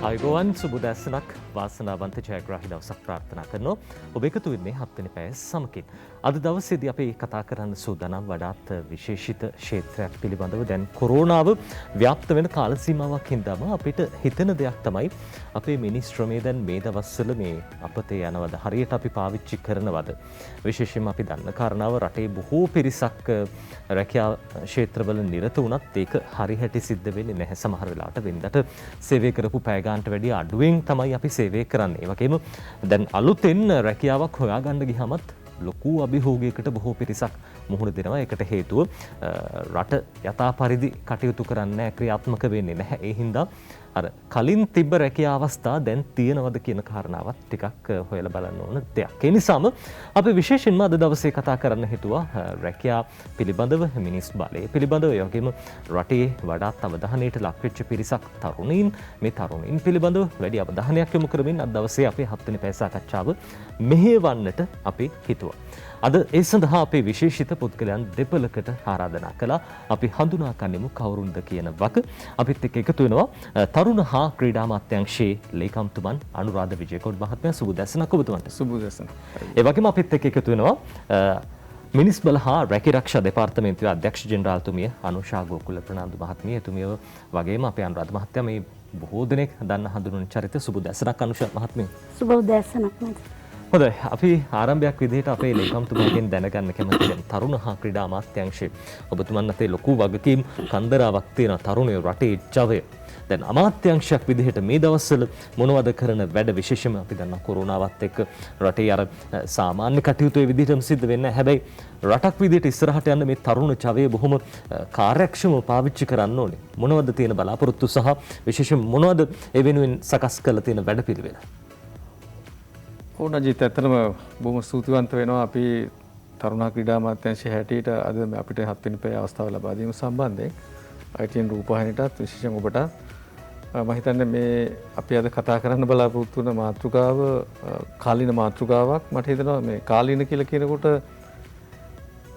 අයගෝවන් සුබදැසනක් වාසනාවන්ත ජයග්‍රාහි දවසක් ප්‍රාර්ථනා කරනවා. ඔබ එකතු වෙන්නේ 7 වෙනි පැය සමකින්. අද දවසේදී අපි කතා කරන්න සූදානම් වඩාත් විශේෂිත ක්ෂේත්‍රයක් පිළිබඳව. දැන් කොරෝනාව ව්‍යාප්ත වෙන කාල සීමාවක් හින්දාම අපිට හිතෙන දෙයක් තමයි අපේ මිනිස් ශ්‍රමය දැන් මේ දවස්වල මේ අපතේ යනවද, හරියට අපි පාවිච්චි කරනවද? විශේෂයෙන්ම අපි දන්න කාරණාව රටේ බොහෝ පිරිසක් රැකියා ක්ෂේත්‍රවල නිරත වුණත් ඒක හරිහැටි සිද්ධ වෙන්නේ නැහැ. සමහර වෙලාවට වෙනදට සේවය කරපු පැය ගානට වැඩිය අඩුවෙන් තමයි අපි සේවය කරන්නේ. ඒ වගේම දැන් අලුතෙන් රැකියාවක් හොයාගන්න ගියාමත් ලොකු අභියෝගයකට බොහෝ පිරිසක් මුහුණ දෙනවා. ඒකට හේතුව රට යථා පරිදි කටයුතු කරන්න ක්‍රියාත්මක වෙන්නේ නැහැ. ඒ හින්දා අර කලින් තිබ්බ රැකියා අවස්ථා දැන් තියෙනවද කියන කාරණාවත් ටිකක් හොයලා බලන්න ඕන දෙයක්. ඒ නිසාම අපි විශේෂයෙන්ම අද දවසේ කතා කරන්න හිතුවා රැකියා පිළිබඳව, මිනිස් බලය පිළිබඳව, ඒ වගේම රටේ වඩාත් අවධානයට ලක් වෙච්ච පිරිසක් තරුණයින්, මේ තරුණයින් පිළිබඳව වැඩි අවධානයක් යොමු කරමින් අද දවසේ අපේ 7 වෙනි පැය සාකච්ඡාව මෙහෙයවන්නට අපි හිතුවා. අද ඒ සඳහා අපේ විශේෂිත පුද්ගලයන් දෙපළකට ආරාධනා කළා. අපි හඳුනා ගන්නෙමු කවුරුන්ද කියන වග. අපිත් එක්ක එකතු වෙනවා තරුණ හා ක්‍රීඩා අමාත්‍යාංශයේ ලේකම්තුමන් අනුරාධ විජේකෝඩ් මහත්මයා. සුබ දැසනක් ඔබතුමන්ට. සුබ දැසන. ඒ වගේම අපිත් එක්ක එකතු වෙනවා මිනිස් බල හා රැකිරක්ෂා දෙපාර්තමේන්තුවේ අධ්‍යක්ෂ ජෙනරාල්තුමිය අනුෂා ගෝකුල ප්‍රනාන්දු මහත්මිය. එතුමිය වගේම අපේ අනුරාධ මහත්මයා මේ බොහෝ දෙනෙක් දන්න හඳුනන චරිත. සුබ දැසනක් අනුෂා මහත්මිය. සුබ දැසනක් මචං. හොඳයි, අපි ආරම්භයක් විදිහට අපේ ලේකම්තුමාගෙන් දැනගන්න කැමති දැන් තරුණ හා ක්‍රීඩා අමාත්‍යාංශයේ ඔබතුමන් අතේ ලොකු වගකීම් කන්දරාවක් තියෙන තරුණයෝ රටේ ජවය. දැන් අමාත්‍යාංශයක් විදිහට මේ දවස්වල මොනවද කරන වැඩ? විශේෂයෙන්ම අපි දන්නා කොරෝනාවත් එක්ක රටේ අර සාමාන්‍ය කටයුතු ඒ විදිහටම සිද්ධ වෙන්නේ. හැබැයි රටක් විදිහට ඉස්සරහට යන්න මේ තරුණ ජවය බොහොම කාර්යක්ෂමව පාවිච්චි කරන්න ඕනේ. මොනවද තියෙන බලාපොරොත්තු සහ විශේෂයෙන් මොනවද ඒ වෙනුවෙන් සකස් කරලා තියෙන වැඩපිළිවෙල? ඕනජිත් ඇත්තටම බොහොම ස්තුතිවන්ත වෙනවා අපි තරුණ ක්‍රීඩා අමාත්‍යාංශයේ හැටියට අද අපිට 7 වෙනි පැය අවස්ථාව ලබා දීම සම්බන්ධයෙන් ITN රූපවාහිනියටත් විශේෂයෙන් ඔබට මම හිතන්නේ මේ අපි අද කතා කරන්න බලාපොරොත්තු වෙන මාතෘකාව කාලීන මාතෘකාවක්. මට හිතෙනවා මේ කාලීන කියලා කියනකොට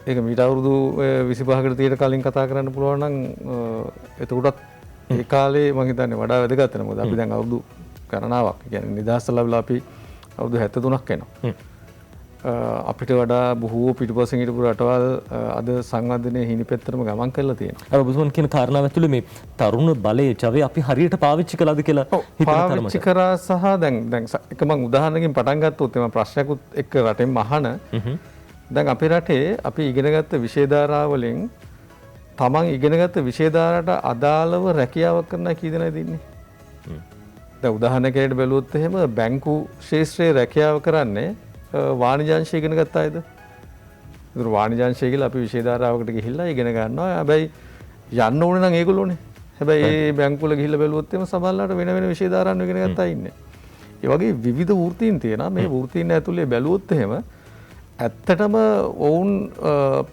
ඒක මීට අවුරුදු 25කට 30කට කලින් කතා කරන්න පුළුවන් නම් එතකොටත් ඒ කාලේ මම හිතන්නේ වඩා වැදගත් වෙනවා. මොකද අපි දැන් අවුරුදු ගණනාවක් කියන්නේ නිදහස් ලැබලා අපි අවුරුදු 73ක් වෙනවා. අපිට වඩා බොහෝ පිටුපසින් හිටපු රටවල් අද සංවර්ධනයේ හිණිපෙත්තටම ගමන් කරලා තියෙනවා. අර ඔබතුමන් කියන කාරණාව ඇතුළේ මේ තරුණ බලයේ ජවය අපි හරියට පාවිච්චි කළාද කියලා හිතන තරමට. පාවිච්චි කරා සහ දැන් එක මම උදාහරණකින් පටන් ගත්තොත් එම ප්‍රශ්නයක්ත් එක්ක රටෙන් අහන දැන් අපේ රටේ අපි ඉගෙනගත්ත විෂය ධාරා වලින් තමන් ඉගෙනගත්ත විෂය ධාරාට අදාළව රැකියාවක් කරන්න කී දෙනාද ඉන්නේ? දැන් උදාහරණයකට බැලුවොත් එහෙම බැංකු ශාස්ත්‍රයේ රැකියාව කරන්නේ වාණිජාංශය ඉගෙන ගත්ත අයද? ඒතර වාණිජාංශය කියලා අපි විෂය ධාරාවකට ගිහිල්ලා ඉගෙන ගන්නවා. හැබැයි යන්න ඕනේ නම් ඒගොල්ලෝනේ. හැබැයි මේ බැංකු වල ගිහිල්ලා බැලුවොත් එහෙම සමහරවිට වෙන වෙන විෂය ධාරාන් ඉගෙන ගත්ත අය ඉන්නේ. ඒ වගේ විවිධ වෘත්තීන් තියෙනවා. මේ වෘත්තීන් ඇතුලේ බැලුවොත් එහෙම ඇත්තටම ඔවුන්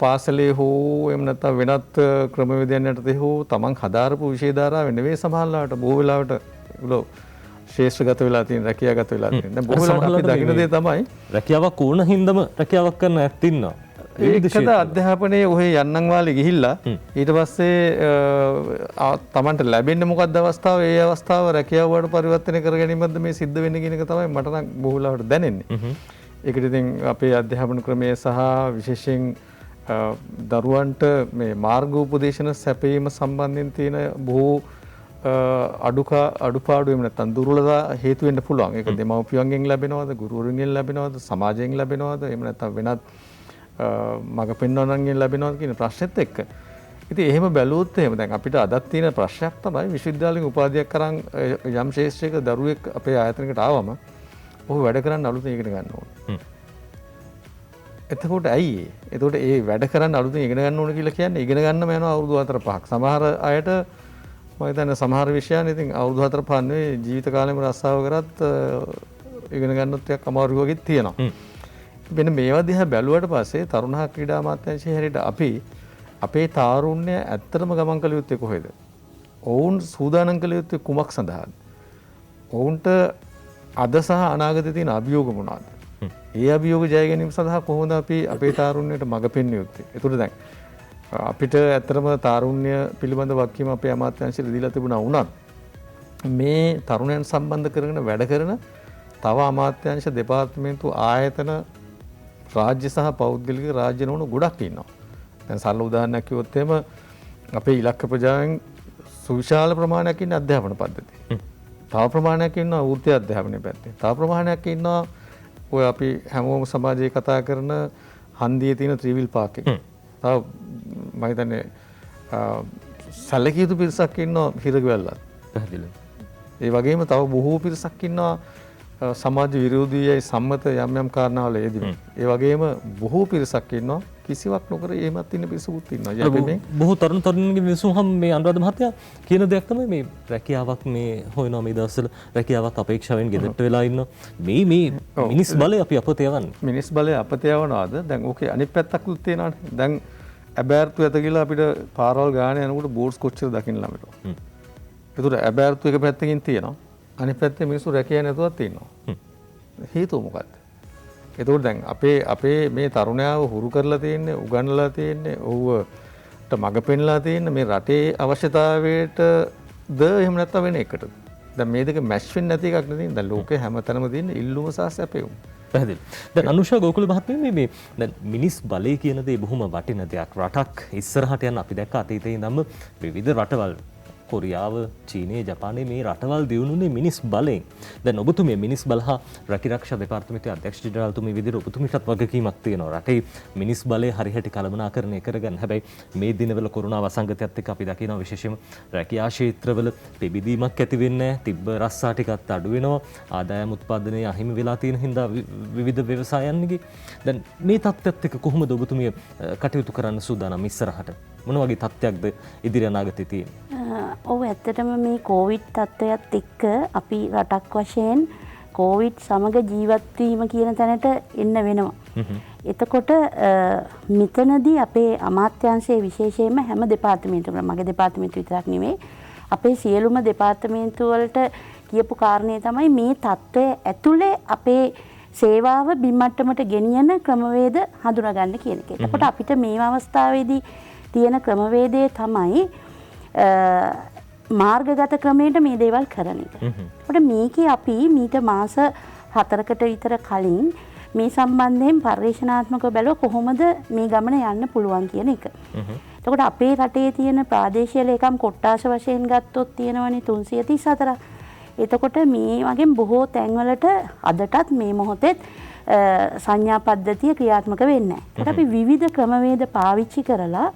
පාසලේ හෝ එහෙම නැත්නම් වෙනත් ක්‍රමවේදයන් යටතේ හෝ තමන් හදාරපු විෂය ධාරාව නෙවෙයි සමහරවිට බොහෝ වෙලාවට ඒගොල්ලෝ ශේෂ්ඨගත වෙලා තියෙන, රැකියාගත වෙලා තියෙන. දැන් බොහෝ වෙලාවට අපි දකින්න දේ තමයි රැකියාවක් ඕන හින්දම රැකියාවක් කරන්න ඇත් ඉන්නවා. ඒකද අධ්‍යාපනයේ ඔහේ යන්නම් වාලේ ගිහිල්ලා ඊට පස්සේ තමන්ට ලැබෙන්නේ මොකක්ද අවස්ථාව? ඒ අවස්ථාව රැකියාව වලට පරිවර්තනය කර ගැනීමද මේ සිද්ධ වෙන්නේ කියන එක තමයි මට නම් බොහෝ වෙලාවට දැනෙන්නේ. ඒකට ඉතින් අපේ අධ්‍යාපන ක්‍රමය සහ විශේෂයෙන් දරුවන්ට මේ මාර්ගෝපදේශන සැපයීම සම්බන්ධයෙන් තියෙන බොහෝ අඩුපාඩු එහෙම නැත්නම් දුර්වලතා හේතු වෙන්න පුළුවන්. ඒක දෙමව්පියන්ගෙන් ලැබෙනවද, ගුරුවරුන්ගෙන් ලැබෙනවද, සමාජයෙන් ලැබෙනවද, එහෙම නැත්නම් වෙනත් මඟ පෙන්වන්නන්ගෙන් ලැබෙනවද කියන ප්‍රශ්නෙත් එක්ක. ඉතින් එහෙම බැලුවොත් එහෙම දැන් අපිට අදත් තියෙන ප්‍රශ්නයක් තමයි විශ්වවිද්‍යාලයෙන් උපාධියක් කරන් යම් ශාස්ත්‍රයක දරුවෙක් අපේ ආයතනයකට ආවම ඔහු වැඩ කරන්න අලුතෙන් ඉගෙන ගන්න ඕනේ. එතකොට ඇයි ඒ? එතකොට ඒ වැඩ කරන්න අලුතෙන් ඉගෙන ගන්න ඕනේ කියලා කියන්නේ ඉගෙන ගන්නම යනවා අවුරුදු 4-5ක්. සමහර අයට මම හිතන්නේ සමහර විෂයන් ඉතින් අවුරුදු 4-5 නෙවෙයි ජීවිත කාලෙම රස්සාව කරත් ඉගෙන ගන්නත් ටිකක් අමාරු වගේ තියෙනවා. මෙන්න මේවා දිහා බැලුවට පස්සේ තරුණ ක්‍රීඩා අමාත්‍යාංශයේ හැටියට අපි අපේ තාරුණ්‍ය ඇත්තටම ගමන් කළ යුත්තේ කොහෙද? ඔවුන් සූදානම් කළ යුත්තේ කුමක් සඳහාද? ඔවුන්ට අද සහ අනාගතයේ තියෙන අභියෝග මොනවාද? ඒ අභියෝග ජය ගැනීම සඳහා කොහොමද අපි අපේ තාරුණ්‍යයට මඟ පෙන්විය යුත්තේ? ඒකට දැන් අපිට ඇත්තටම තාරුණ්‍ය පිළිබඳ වගකීම අපේ අමාත්‍යාංශයට දීලා තිබුණා වුණත් මේ තරුණයන් සම්බන්ධ කරගෙන වැඩ කරන තව අමාත්‍යාංශ දෙපාර්තමේන්තු ආයතන රාජ්‍ය සහ පෞද්ගලික රාජ්‍ය නොවන ගොඩක් ඉන්නවා. දැන් සරල උදාහරණයක් කිව්වොත් එහෙම අපේ ඉලක්ක ප්‍රජාවෙන් සුවිශාල ප්‍රමාණයක් ඉන්න අධ්‍යාපන පද්ධතිය. තව ප්‍රමාණයක් ඉන්නවා වෘත්ති අධ්‍යාපනයේ පැත්තේ. තව ප්‍රමාණයක් ඉන්නවා ඔය අපි හැමෝම සමාජයේ කතා කරන හන්දියේ තියෙන ත්‍රිවිල් පාක් එක. තව මම හිතන්නේ සැලකිය යුතු පිරිසක් ඉන්නවා හිරගෙවල්ලත්. පැහැදිලිව. ඒ වගේම තව බොහෝ පිරිසක් ඉන්නවා සමාජ විරෝධීයි සම්මත යම් යම් කාරණාවල යෙදෙමින්. ඒ වගේම බොහෝ පිරිසක් ඉන්නවා කිසිවක් නොකර එහෙමත් ඉන්න පිරිසකුත් ඉන්නවා. අපි මේ බොහෝ තරුණ තරුණියන්ගේ විසුම් හැම මේ අනුරාධ මහත්තයා කියන දෙයක් තමයි මේ රැකියාවක් මේ හොයනවා මේ දවස්වල රැකියාවක් අපේක්ෂාවෙන් ගෙදරට වෙලා ඉන්නවා. මේ මිනිස් බලය අපි අපතේ යවන්නේ. මිනිස් බලය අපතේ යවනවාද? දැන් ඕකේ අනිත් පැත්තකුත් තියෙනවානේ. දැන් ඇබෑර්තු ඇත කියලා අපිට පාරවල් ගානේ යනකොට බෝඩ්ස් කොච්චර දකින්න ළමයට. ඒතර ඇබෑර්තු එක පැත්තකින් තියෙනවා. අනිත් පැත්තේ මිනිස්සු රැකියාව නැතුවත් ඉන්නවා. හේතුව මොකක්ද? එතකොට දැන් අපේ මේ තරුණයාව හුරු කරලා තියෙන්නේ, උගන්වලා තියෙන්නේ, ඔව්වට මඟ පෙන්ලා තියෙන්නේ මේ රටේ අවශ්‍යතාවයටද එහෙම නැත්නම් වෙන එකටද? දැන් මේ දෙක මැච් වෙන්නේ නැති එකක් නෙවෙයි. දැන් ලෝකේ හැමතැනම තියෙන ඉල්ලුම සහ සැපයුම. පැහැදිලි. දැන් අනුෂා ගෝකුල මහත්මිය මේ දැන් මිනිස් බලය කියන දේ බොහොම වටින දෙයක්. රටක් ඉස්සරහට යන අපි දැක්ක අතීතයේ ඉඳන්ම විවිධ රටවල් කොරියාව, චීනය, ජපානය මේ රටවල් දියුණුනේ මිනිස් බලයෙන්. දැන් ඔබතුමිය මිනිස් බල හා රැකිරක්ෂා දෙපාර්තමේන්තුවේ අධ්‍යක්ෂ ජෙනරාල්තුමිය විදිහට ඔබතුමිටත් වගකීමක් තියෙනවා. රටේ මිනිස් බලය හරියට කළමනාකරණය කරගන්න. හැබැයි මේ දිනවල කොරෝනා වසංගතයත් එක්ක අපි දකිනවා විශේෂයෙන්ම රැකියා ක්ෂේත්‍රවල පිබිදීමක් ඇති වෙන්නේ නැහැ. තිබ්බ රස්සා ටිකත් අඩු වෙනවා. ආදායම් උත්පාදනය අහිමි වෙලා තියෙන හින්දා විවිධ ව්‍යවසායන්ගේ. දැන් මේ තත්ත්වයත් එක්ක කොහොමද ඔබතුමිය කටයුතු කරන්න සූදානම් ඉස්සරහට? මොන වගේ තත්ත්වයක්ද ඉදිරි අනාගතේ තියෙන්නේ? ඔව් ඇත්තටම මේ කොවිඩ් තත්ත්වයත් එක්ක අපි රටක් වශයෙන් කොවිඩ් සමග ජීවත් වීම කියන තැනට එන්න වෙනවා. එතකොට මෙතනදී අපේ අමාත්‍යාංශයේ විශේෂයෙන්ම හැම දෙපාර්තමේන්තුවකම මගේ දෙපාර්තමේන්තුව විතරක් නෙවෙයි අපේ සියලුම දෙපාර්තමේන්තු වලට කියපු කාරණේ තමයි මේ තත්ත්වය ඇතුලේ අපේ සේවාව බිම්මට්ටමට ගෙනියන ක්‍රමවේද හඳුනා ගන්න කියන එක. එතකොට අපිට මේ අවස්ථාවේදී තියෙන ක්‍රමවේදය තමයි මාර්ගගත ක්‍රමයට මේ දේවල් කරන එක. ඒකට මේකේ අපි මීට මාස 4කට විතර කලින් මේ සම්බන්ධයෙන් පරිශනාත්මකව බැලුවා කොහොමද මේ ගමන යන්න පුළුවන් කියන එක. එතකොට අපේ රටේ තියෙන ප්‍රාදේශීය ලේකම් කොට්ටාශ වශයෙන් ගත්තොත් තියෙනවනේ 334. එතකොට මේ වගේ බොහෝ තැන්වලට අදටත් මේ මොහොතේ සංඥා පද්ධතිය ක්‍රියාත්මක වෙන්නේ නැහැ. ඒකට අපි විවිධ ක්‍රමවේද පාවිච්චි කරලා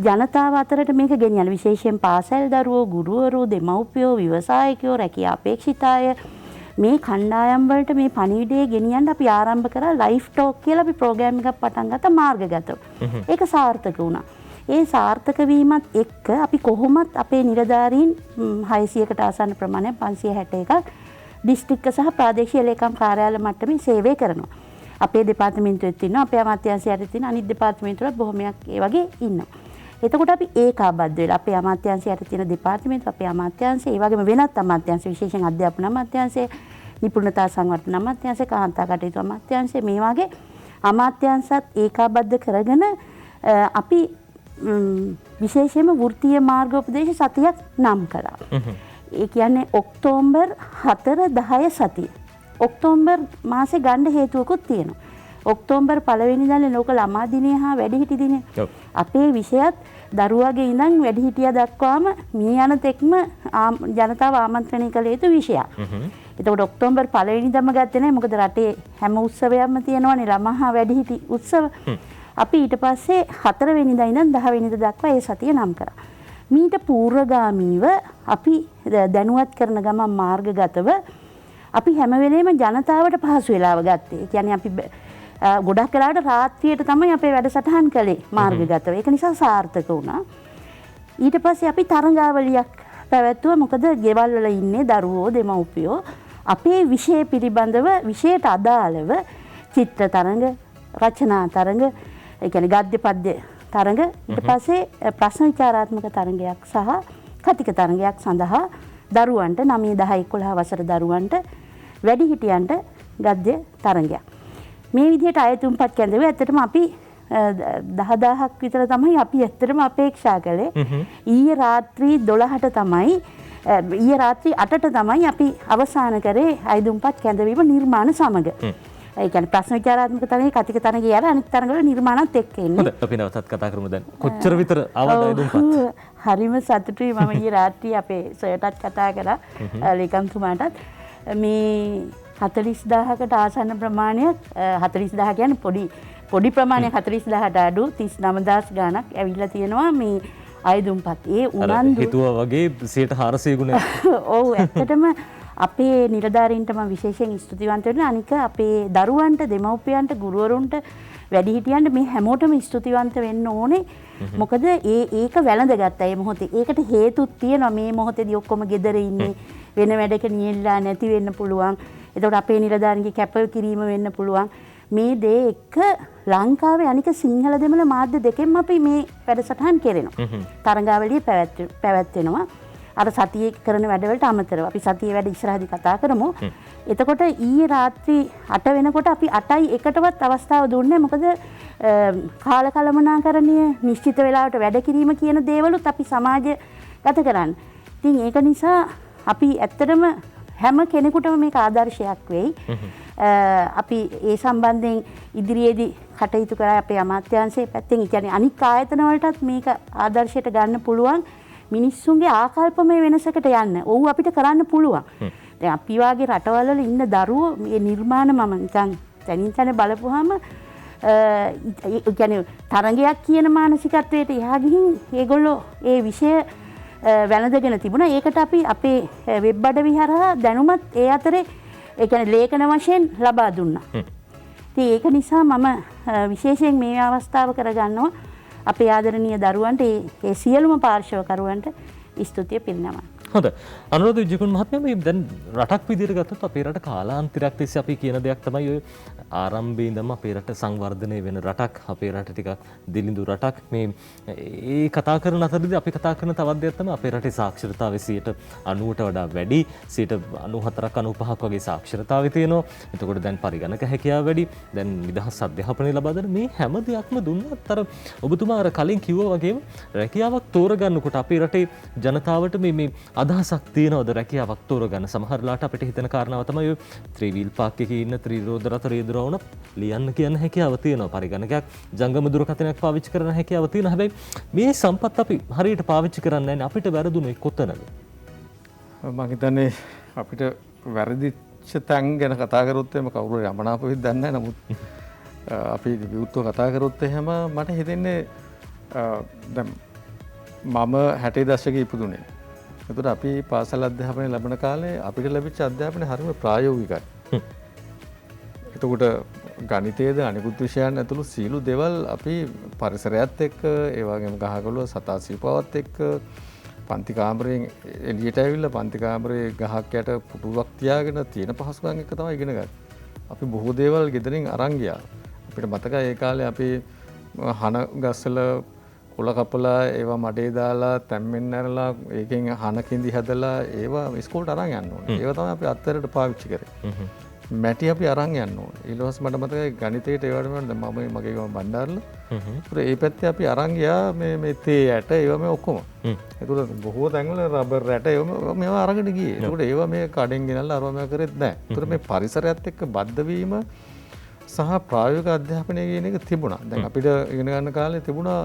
ජනතාව අතරට මේක ගෙනියන විශේෂයෙන් පාසල් දරුවෝ, ගුරුවරු, දෙමව්පියෝ, ව්‍යවසායකයෝ, රැකියා අපේක්ෂිතාය මේ කණ්ඩායම් වලට මේ පණිවිඩය ගෙනියන්න අපි ආරම්භ කරා ලයිෆ් ටෝක් කියලා අපි ප්‍රෝග්‍රෑම් එකක් පටන් ගත්තා මාර්ගගතව. ඒක සාර්ථක වුණා. ඒ සාර්ථක වීමත් එක්ක අපි කොහොමත් අපේ නිලධාරීන් 600කට ආසන්න ප්‍රමාණයක් 561ක් දිස්ත්‍රික්ක සහ ප්‍රාදේශීය ලේකම් කාර්යාල මට්ටමින් සේවය කරනවා. අපේ දෙපාර්තමේන්තුවෙත් ඉන්නවා, අපේ අමාත්‍යාංශයට තියෙන අනිත් දෙපාර්තමේන්තුවල බොහොමයක් ඒ වගේ ඉන්නවා. එතකොට අපි ඒකාබද්ධ වෙලා අපේ අමාත්‍යාංශයට තියෙන දෙපාර්තමේන්තු, අපේ අමාත්‍යාංශය, ඒ වගේම වෙනත් අමාත්‍යාංශ විශේෂයෙන් අධ්‍යාපන අමාත්‍යාංශය, නිපුණතා සංවර්ධන අමාත්‍යාංශය, කාන්තා කටයුතු අමාත්‍යාංශය මේ වගේ අමාත්‍යාංශත් ඒකාබද්ධ කරගෙන අපි විශේෂයෙන්ම වෘත්තීය මාර්ගෝපදේශ සතියක් නම් කළා. ඒ කියන්නේ ඔක්තෝබර් 4-10 සතිය. ඔක්තෝබර් මාසේ ගන්න හේතුවකුත් තියෙනවා. ඔක්තෝබර් 1 වෙනිදානේ ලෝක ළමා දිනය හා වැඩිහිටි දිනය. අපේ විෂයත් දරුවාගේ ඉඳන් වැඩිහිටියා දක්වාම මේ යන තෙක්ම ජනතාව ආමන්ත්‍රණය කළ යුතු විෂයක්. එතකොට ඔක්තෝබර් 1 වෙනිදාම ගත්තේ නැහැ. මොකද රටේ හැම උත්සවයක්ම තියෙනවානේ ළමා හා වැඩිහිටි උත්සව. අපි ඊට පස්සේ 4 වෙනිදා ඉඳන් 10 වෙනිදා දක්වා ඒ සතිය නම් කරා. මීට පූර්වගාමීව අපි දැනුවත් කරන ගමන් මාර්ගගතව අපි හැම වෙලේම ජනතාවට පහසු වෙලාව ගත්තේ. ඒ කියන්නේ අපි ගොඩක් වෙලාවට රාත්‍රියට තමයි අපේ වැඩසටහන් කළේ මාර්ගගතව. ඒක නිසා සාර්ථක වුණා. ඊට පස්සේ අපි තරඟාවලියක් පැවැත්වුවා. මොකද ගෙවල් වල ඉන්නේ දරුවෝ, දෙමව්පියෝ අපේ විෂය පිළිබඳව විෂයට අදාළව චිත්‍ර තරඟ, රචනා තරඟ, ඒ කියන්නේ ගද්‍ය පද්‍ය තරඟ, ඊට පස්සේ ප්‍රශ්න විචාරාත්මක තරඟයක් සහ කතික තරඟයක් සඳහා දරුවන්ට 9, 10, 11 වසර දරුවන්ට වැඩිහිටියන්ට ගද්‍ය තරඟයක්. මේ විදිහට අයතුම්පත් කැඳවුවා. ඇත්තටම අපි 10000ක් විතර තමයි අපි ඇත්තටම අපේක්ෂා කළේ. ඊයේ රාත්‍රී 12ට තමයි ඊයේ රාත්‍රී 8ට තමයි අපි අවසන් කරේ අයදුම්පත් කැඳවීම නිර්මාණ සමග. ඒ කියන්නේ ප්‍රශ්න විචාරාත්මක තරඟේ කතික තරඟේ යර අනිත් තරඟවල නිර්මාණත් එක්ක එන්නේ. හොඳයි අපි නැවතත් කතා කරමු දැන්. කොච්චර විතර ආවද අයදුම්පත්? හරිම සතුටුයි මම ඊයේ රාත්‍රී අපේ සර්ටත් කතා කරා ලේකම්තුමාටත් මේ 40000කට ආසන්න ප්‍රමාණයක් 40000 කියන්නේ පොඩි ප්‍රමාණයක් 40000ට අඩු 39000 ගණක් ඇවිල්ලා තියෙනවා මේ අයදුම්පත්. ඒ උනන්දු හිතුවා වගේ 400 ගුණයක්. ඔව් ඇත්තටම අපේ නිලධාරීන්ට මම විශේෂයෙන් ස්තුතිවන්ත වෙනවා. අනික අපේ දරුවන්ට, දෙමව්පියන්ට, ගුරුවරුන්ට, වැඩිහිටියන්ට මේ හැමෝටම ස්තුතිවන්ත වෙන්න ඕනේ. මොකද ඒක වැළඳගත්තා මේ මොහොතේ. ඒකට හේතුත් තියෙනවා. මේ මොහොතේදී ඔක්කොම ගෙදර ඉන්නේ වෙන වැඩක නියැලලා නැති වෙන්න පුළුවන්. එතකොට අපේ නිලධාරීන්ගේ කැපකිරීම වෙන්න පුළුවන්. මේ දේ එක්ක ලංකාවේ අනික සිංහල දෙමළ මාධ්‍ය දෙකෙන්ම අපි මේ වැඩසටහන් කරනවා. තරඟාවලිය පැවැත්වෙනවා. අර සතියේ කරන වැඩවලට අමතරව අපි සතියේ වැඩ ඉස්සරහදී කතා කරමු. එතකොට ඊයේ රාත්‍රී 8 වෙනකොට අපි 8:01ටවත් අවස්ථාව දුන්නේ මොකද කාලකලමනාකරණය නිශ්චිත වෙලාවට වැඩ කිරීම කියන දේවලුත් අපි සමාජගත කරන්න. ඉතින් ඒක නිසා අපි ඇත්තටම හැම කෙනෙකුටම මේක ආදර්ශයක් වෙයි. අපි ඒ සම්බන්ධයෙන් ඉදිරියේදී කටයුතු කරා අපේ අමාත්‍යාංශයේ පැත්තෙන් කියන්නේ අනික් ආයතන වලටත් මේක ආදර්ශයට ගන්න පුළුවන්. මිනිස්සුන්ගේ ආකල්පමය වෙනසකට යන්න. ඔව් අපිට කරන්න පුළුවන්. දැන් අපි වාගේ රටවල් වල ඉන්න දරුවෝ මේ නිර්මාණ මම නිකන් තනින් තන බලපුවාම කියන්නේ තරඟයක් කියන මානසිකත්වයට එහා ගිහින් ඒගොල්ලෝ ඒ විෂය වැළඳගෙන තිබුණා. ඒකට අපි අපේ වෙබ් අඩවි හරහා දැනුමත් ඒ අතරේ ඒ කියන්නේ ලේඛන වශයෙන් ලබා දුන්නා. ඉතින් ඒක නිසා මම විශේෂයෙන් මේ අවස්ථාව කරගන්නවා අපේ ආදරණීය දරුවන්ට ඒ සියලුම පාර්ශවකරුවන්ට ස්තුතිය පිරිනමනවා. හොඳයි. අනුරාධ විජයකුමාර මහත්මයා මේ දැන් රටක් විදිහට ගත්තොත් අපේ රට කාලාන්තරයක් තිස්සේ අපි කියන දෙයක් තමයි ඔය ආරම්භයේ ඉඳන්ම අපේ රට සංවර්ධනය වෙන රටක්, අපේ රට ටිකක් දිලිඳු රටක්. මේ ඒ කතා කරන අතරදී අපි කතා කරන තවත් දෙයක් තමයි අපේ රටේ සාක්ෂරතාවය 90ට වඩා වැඩි. 94ක් 95ක් වගේ සාක්ෂරතාවය තියෙනවා. එතකොට දැන් පරිගණක හැකියාව වැඩි. දැන් නිදහස් අධ්‍යාපනය ලබා දෙන මේ හැම දෙයක්ම දුන්නත් අර ඔබතුමා අර කලින් කිව්වා වගේම රැකියාවක් තෝරගන්නකොට අපේ රටේ ජනතාවට මේ අදහසක් තියෙනවද රැකියාවක් තෝරගන්න? සමහරලාට අපිට හිතන කාරණාව තමයි ඔය ත්‍රිවිල් පාක් එකේ ඉන්න ත්‍රිරෝද රථ රේදුරා වුණත් ලියන්න කියන හැකියාව තියෙනවා. පරිගණකයක් ජංගම දුරකථනයක් පාවිච්චි කරන හැකියාව තියෙනවා. හැබැයි මේ සම්පත් අපි හරියට පාවිච්චි කරන්නේ නැහැ. අපිට වැරදුනේ කොතනද? මම හිතන්නේ අපිට වැරදිච්ච තැන් ගැන කතා කරොත් එහෙම කවුරු යමනාප වෙයිද දන්නේ නැහැ. නමුත් අපි විවුර්තව කතා කරොත් එහෙම මට හිතෙන්නේ දැන් මම 60 දශකයේ ඉපදුනේ. එතකොට අපි පාසල් අධ්‍යාපනය ලැබෙන කාලේ අපිට ලැබිච්ච අධ්‍යාපනය හරිම ප්‍රායෝගිකයි. එතකොට ගණිතයේද අනිකුත් විෂයන් ඇතුළු සීළු දේවල් අපි පරිසරයත් එක්ක ඒ වගේම ගහකොළ සතා සිව්පාවත් එක්ක පන්ති කාමරයෙන් එළියට ඇවිල්ලා පන්ති කාමරයේ ගහක් යට පුටුවක් තියාගෙන තියෙන පහසුකම් එක්ක තමයි ඉගෙන ගත්තේ. අපි බොහෝ දේවල් ගෙදරින් අරන් ගියා. අපිට මතකයි ඒ කාලේ අපි හන ගස්වල කොළ කපලා ඒවා මඩේ දාලා තැම්මෙන් ඇරලා ඒකෙන් හන කිඳි හදලා ඒවා ඉස්කෝලේට අරන් යන්න ඕනේ. ඒවා තමයි අපි අත්තරට පාවිච්චි කරේ. මැටි අපි අරන් යන්න ඕනේ. ඊට පස්සේ මට මතකයි ගණිතයට ඒ වගේම දැන් මම මගේ ගම බණ්ඩාරල. ඒ පැත්තේ අපි අරන් ගියා මේ තේ ඇට ඒවා මේ ඔක්කොම. ඒකට බොහෝ තැන්වල රබර් ඇට ඒවා මේවා අරගෙන ගියේ. ඒකට ඒවා මේ කඩෙන් ගෙනල්ලා අරවා මේවා කරෙත් නැහැ. ඒකට මේ පරිසරයත් එක්ක බද්ධ වීම සහ ප්‍රායෝගික අධ්‍යාපනය කියන එක තිබුණා. දැන් අපිට ඉගෙන ගන්න කාලේ තිබුණා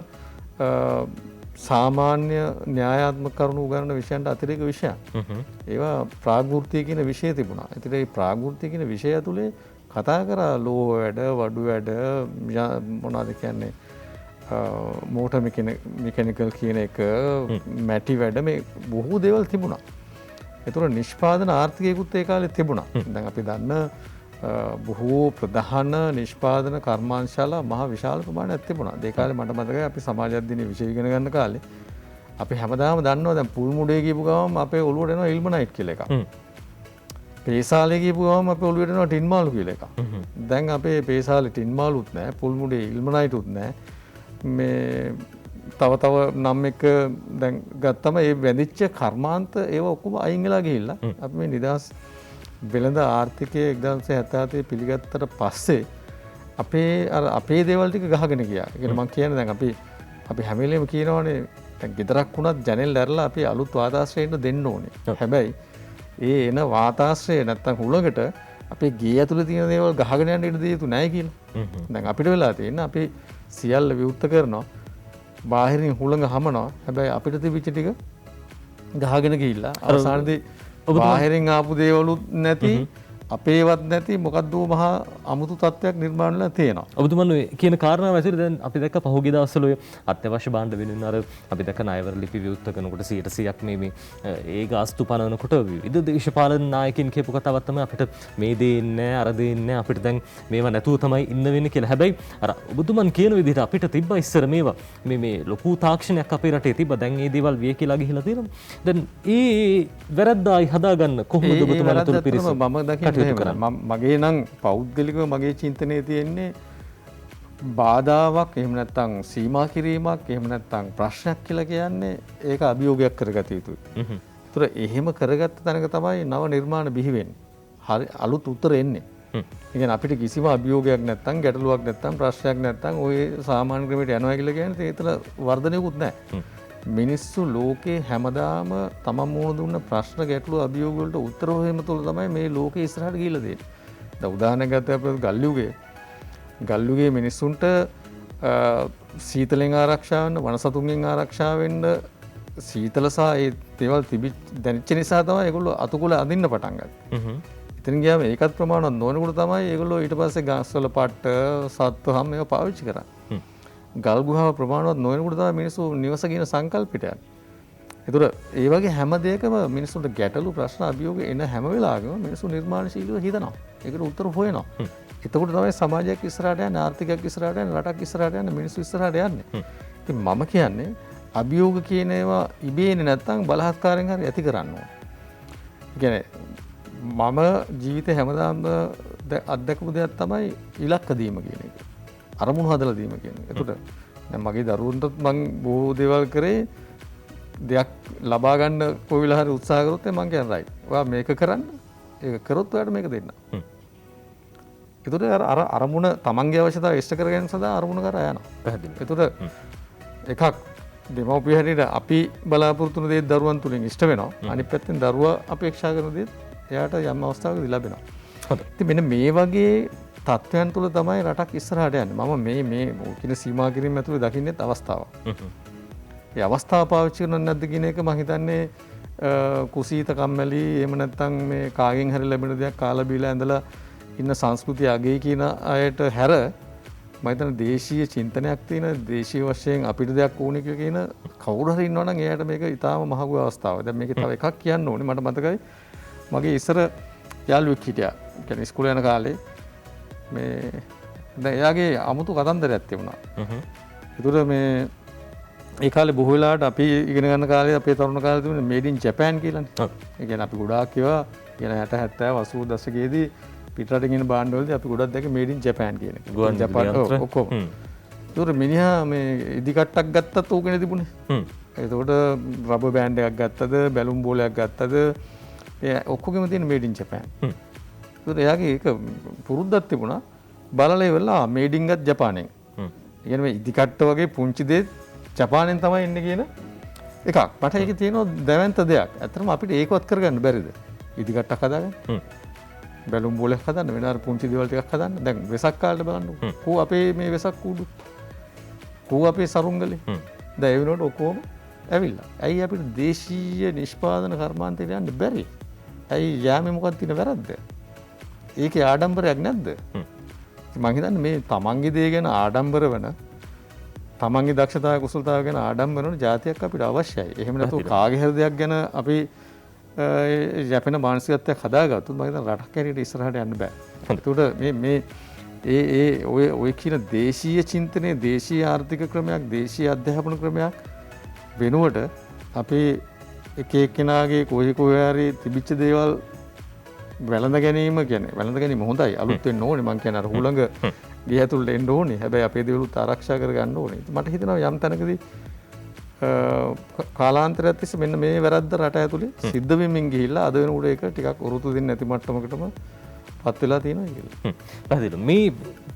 සාමාන්‍ය න්‍යායාත්මක කරුණු උගන්වන විෂයන්ට අතිරේක විෂයන්. ඒවා ප්‍රාග්වෘත්තීය කියන විෂය තිබුණා. ඒතර මේ ප්‍රාග්වෘත්තීය කියන විෂය ඇතුලේ කතා කරා ලෝ වැඩ, වඩු වැඩ, මොනවද කියන්නේ මෝටර් මෙකැනිකල් කියන එක, මැටි වැඩ මේ බොහෝ දේවල් තිබුණා. ඒතර නිෂ්පාදන ආර්ථිකයකුත් ඒ කාලේ තිබුණා. දැන් අපි දන්න බොහෝ ප්‍රධාන නිෂ්පාදන කර්මාංශාලා මහ විශාල ප්‍රමාණයක් තිබුණා. ඒ කාලේ මට මතකයි අපි සමාජ අධ්‍යයනයේ විෂය ඉගෙන ගන්න කාලේ අපි හැමදාම දන්නවා දැන් පුල් මුඩේ කියපු ගමන් අපේ ඔළුවට එනවා ඉල්මනයිට් කියලා එකක්. පේසාලේ කියපු ගමන් අපේ ඔළුවට එනවා ටින් මාළු කියලා එකක්. දැන් අපේ පේසාලේ ටින් මාළුත් නැහැ, පුල් මුඩේ ඉල්මනයිටුත් නැහැ. මේ තව නම් එක දැන් ගත්තම ඒ වැදිච්ච කර්මාන්ත ඒව ඔක්කොම අයින් වෙලා ගිහිල්ලා අපි මේ නිදහස් වෙළඳ ආර්ථිකයේ 1977 පිළිගත්තට පස්සේ අපේ දේවල් ටික ගහගෙන ගියා. ඒ කියන්නේ මම කියන්නේ දැන් අපි හැම වෙලේම කියනවානේ දැන් ගෙදරක් වුණත් ජනෙල් ඇරලා අපි අලුත් වාතාශ්‍රයයට දෙන්න ඕනේ. හැබැයි ඒ එන වාතාශ්‍රය නැත්තම් හුලඟට අපේ ගේ ඇතුලේ තියෙන දේවල් ගහගෙන යන්න ඉඩ දෙ යුතු නැහැ කියලා. දැන් අපිට වෙලා තියෙන අපි සියල්ල විවුර්ත කරනවා. බාහිරින් හුලඟ හමනවා. හැබැයි අපිට තිබිච්ච ටික ගහගෙන ගිහිල්ලා අවසානයේදී බාහිරින් ආපු දේවලුත් නැති අපේවත් නැති මොකද්ද මහා අමුතු තත්ත්වයක් නිර්මාණය වෙලා තියෙනවා. ඔබතුමන් කියන කාරණාව ඇතුළේ දැන් අපි දැක්ක පහුගිය දවස්වල ඔය අත්‍යවශ්‍ය භාණ්ඩ වෙනුවෙන් අර අපි දැක්ක ණයවර ලිපි විවෘත කරනකොට 100%ක් මේ ඒ ගාස්තු පනවනකොට විවිධ දේශපාලන නායකින් කියපු කතාවක් තමයි අපිට මේ දෙන්නේ අර දෙන්නේ අපිට දැන් මේවා නැතුව තමයි ඉන්න වෙන්නේ කියලා. හැබැයි අර ඔබතුමන් කියන විදිහට අපිට තිබ්බ ඉස්සර මේවා මේ ලොකු තාක්ෂණයක් අපේ රටේ තිබ්බ. දැන් මේ දේවල් විය කියලා ගිහිලා තියෙනවා. දැන් ඒ වැරද්දායි හදාගන්න කොහොමද ඔබතුමන් අතුරු පිරිස මම දකින්නේ මගේ නම් පෞද්ගලිකව මගේ චින්තනයේ තියෙන්නේ බාධාවක් එහෙම නැත්නම් සීමා කිරීමක් එහෙම නැත්නම් ප්‍රශ්නයක් කියලා කියන්නේ ඒක අභියෝගයක් කරගත යුතුයි. ඒතර එහෙම කරගත්ත තැනක තමයි නව නිර්මාණ බිහි වෙන්නේ. හරි අලුත් උත්තර එන්නේ. ඒ කියන්නේ අපිට කිසිම අභියෝගයක් නැත්නම් ගැටලුවක් නැත්නම් ප්‍රශ්නයක් නැත්නම් ওই සාමාන්‍ය ක්‍රමයට යනවා කියලා කියන්නේ ඒතර වර්ධනයකුත් නැහැ. මිනිස්සු ලෝකේ හැමදාම තමන් මුහුණ දුන්න ප්‍රශ්න ගැටලු අභියෝග වලට උත්තර හොයම තුළ තමයි මේ ලෝකේ ඉස්සරහට ගිහිල්ලා තියෙන්නේ. දැන් උදාහරණයක් ගත්තොත් අපේ ගල්යුගේ මිනිස්සුන්ට සීතලෙන් ආරක්ෂා වෙන්න, වනසතුන්ගෙන් ආරක්ෂා වෙන්න සීතල සහ ඒ දේවල් දැනෙච්ච නිසා තමයි ඒගොල්ලෝ අතුකුල අදින්න පටන් ගත්තේ. ඉතින් ගියාම ඒකත් ප්‍රමාණවත් නොවනකොට තමයි ඒගොල්ලෝ ඊට පස්සේ ගස්වල පට්ට සත්තු හැම ඒවා පාවිච්චි කරන්නේ. ගල් ගුහාව ප්‍රමාණවත් නොවනකොට තමයි මිනිස්සු නිවස කියන සංකල්පිට යන්නේ. ඒතර ඒ වගේ හැම දෙයකම මිනිස්සුන්ට ගැටලු ප්‍රශ්න අභියෝග එන හැම වෙලාවෙම මිනිස්සු නිර්මාණශීලීව හිතනවා. ඒකට උත්තර හොයනවා. එතකොට තමයි සමාජයක් ඉස්සරහට යන්නේ, ආර්ථිකයක් ඉස්සරහට යන්නේ, රටක් ඉස්සරහට යන්නේ, මිනිස්සු ඉස්සරහට යන්නේ. ඉතින් මම කියන්නේ අභියෝග කියන ඒවා ඉබේනේ නැත්තම් බලහත්කාරයෙන් හරි ඇති කරන්න ඕන. ඒ කියන්නේ මම ජීවිතේ හැමදාම අත්දැකපු දෙයක් තමයි ඉලක්ක දීම කියන එක. අරමුණු හදලා දීම කියන්නේ. එතකොට දැන් මගේ දරුවන්ටත් මම බොහෝ දේවල් කරේ දෙයක් ලබා ගන්න කොවිලා හරි උත්සාහ කරොත් මම කියන්නේ රයිට්. ඔයා මේක කරන්න. ඒක කරොත් ඔයාලට මේක දෙන්න. එතකොට අර අරමුණ තමන්ගේ අවශ්‍යතාවය ඉෂ්ට කර ගැනීම සඳහා අරමුණ කරා යනවා. පැහැදිලි. එතකොට එකක් දෙමව්පිය හැටියට අපි බලාපොරොත්තු වෙන දේ දරුවන් තුලින් ඉෂ්ට වෙනවා. අනිත් පැත්තෙන් දරුවා අපේක්ෂා කරන දේ එයාට යම් අවස්ථාවකදී ලැබෙනවා. හොඳයි. ඉතින් මෙන්න මේ වගේ තත්ත්වයන් තුළ තමයි රටක් ඉස්සරහට යන්නේ. මම මේ කියන සීමා කිරීම ඇතුළේ දකින්නෙත් අවස්ථාවක්. ඒ අවස්ථාව පාවිච්චි කරනවද නැද්ද කියන එක මම හිතන්නේ කුසීත කම්මැලි එහෙම නැත්නම් මේ කාගෙන් හරි ලැබෙන දෙයක් කාලා බීලා ඇඳලා ඉන්න සංස්කෘතිය අගේ කියන අයට හැර මම හිතන්නේ දේශීය චින්තනයක් තියෙන දේශීය වශයෙන් අපිට දෙයක් ඕනේ කියන කවුරු හරි ඉන්නවා නම් එයාට මේක ඊටාම මහඟු අවස්ථාවක්. දැන් මේකේ තව එකක් කියන්න ඕනේ. මට මතකයි මගේ ඉස්සර යාළුවෙක් හිටියා. කියන්නේ ඉස්කෝලේ යන කාලේ මේ දැන් එයාගේ අමුතු කතන්දරයක් තිබුණා. ඒතර මේ ඒ කාලේ බොහෝ වෙලාවට අපි ඉගෙන ගන්න කාලේ අපේ තරුණ කාලේ තිබුණේ මේඩ් ඉන් ජපාන් කියලානේ. ඒ කියන්නේ අපි ගොඩාක් ඒවා කියන 60 70 80 දශකයේදී පිටරටින් එන භාණ්ඩවලදී අපි ගොඩක් දැක්කේ මේඩ් ඉන් ජපාන් කියන එක. ජපාන් ඔක්කොම. ඒතර මිනිහා මේ ඉදිකට්ටක් ගත්තත් ඕකනේ තිබුණේ. ඒතකොට රබර් බෑන්ඩ් එකක් ගත්තද බැලුම් බෝලයක් ගත්තද ඒ ඔක්කොගෙම තියෙන මේඩ් ඉන් ජපාන්. ඒතර එයාගේ ඒක පුරුද්දක් තිබුණා. බලලා ඉවරලා මේඩ් ඉන් ගත් ජපානයෙන්. ඒ කියන්නේ මේ ඉදිකට්ට වගේ පුංචි දේ ජපානයෙන් තමයි එන්නේ කියන එකක්. මට ඒකේ තියෙනවා දැවැන්ත දෙයක්. ඇත්තටම අපිට ඒකවත් කරගන්න බැරිද? ඉදිකට්ටක් හදාගන්න. බැලුම් බෝලයක් හදන්න වෙන අර පුංචි දේවල් ටිකක් හදන්න. දැන් වෙසක් කාලේ බලන්නකො. කෝ අපේ මේ වෙසක් කූඩු. කෝ අපේ සරුංගලේ. දැන් ඒ වෙනකොට ඔක්කොම ඇවිල්ලා. ඇයි අපිට දේශීය නිෂ්පාදන කර්මාන්තයට යන්න බැරි? ඇයි යාමේ මොකක්ද තියෙන වැරද්ද? ඒකේ ආඩම්බරයක් නැද්ද? මම හිතන්නේ මේ තමන්ගේ දේ ගැන ආඩම්බර වෙන තමන්ගේ දක්ෂතාවය කුසලතාවය ගැන ආඩම්බර වෙන જાතියක් අපිට අවශ්‍යයි. එහෙම නැතුව කාගේ හරි දෙයක් ගැන අපි යැපෙන මානසිකත්වයක් හදාගත්තොත් මම හිතන්නේ රටක් හැටියට ඉස්සරහට යන්න බෑ. ඒකට මේ ඔය කියන දේශීය චින්තනයේ දේශීය ආර්ථික ක්‍රමයක් දේශීය අධ්‍යාපන ක්‍රමයක් වෙනුවට අපි එක එක්කෙනාගේ කොහේ හරි තිබිච්ච දේවල් වැළඳ ගැනීම කියන්නේ වැළඳ ගැනීම හොඳයි අලුත් වෙන්න ඕනේ මං කියන්නේ අර හුළඟ ගේ ඇතුළට එන්න ඕනේ හැබැයි අපේ දේවලුත් ආරක්ෂා කර ගන්න ඕනේ මට හිතෙනවා යම් තැනකදී කාලාන්තරයක් තිස්සේ මෙන්න මේ වැරද්ද රට ඇතුලේ සිද්ධ වෙමින් ගිහිල්ලා අද වෙනකොට ඒක ටිකක් උරුතු දෙන්නේ නැති මට්ටමකටම පත් වෙලා තියෙනවා කියලා. පැහැදිලි. මේ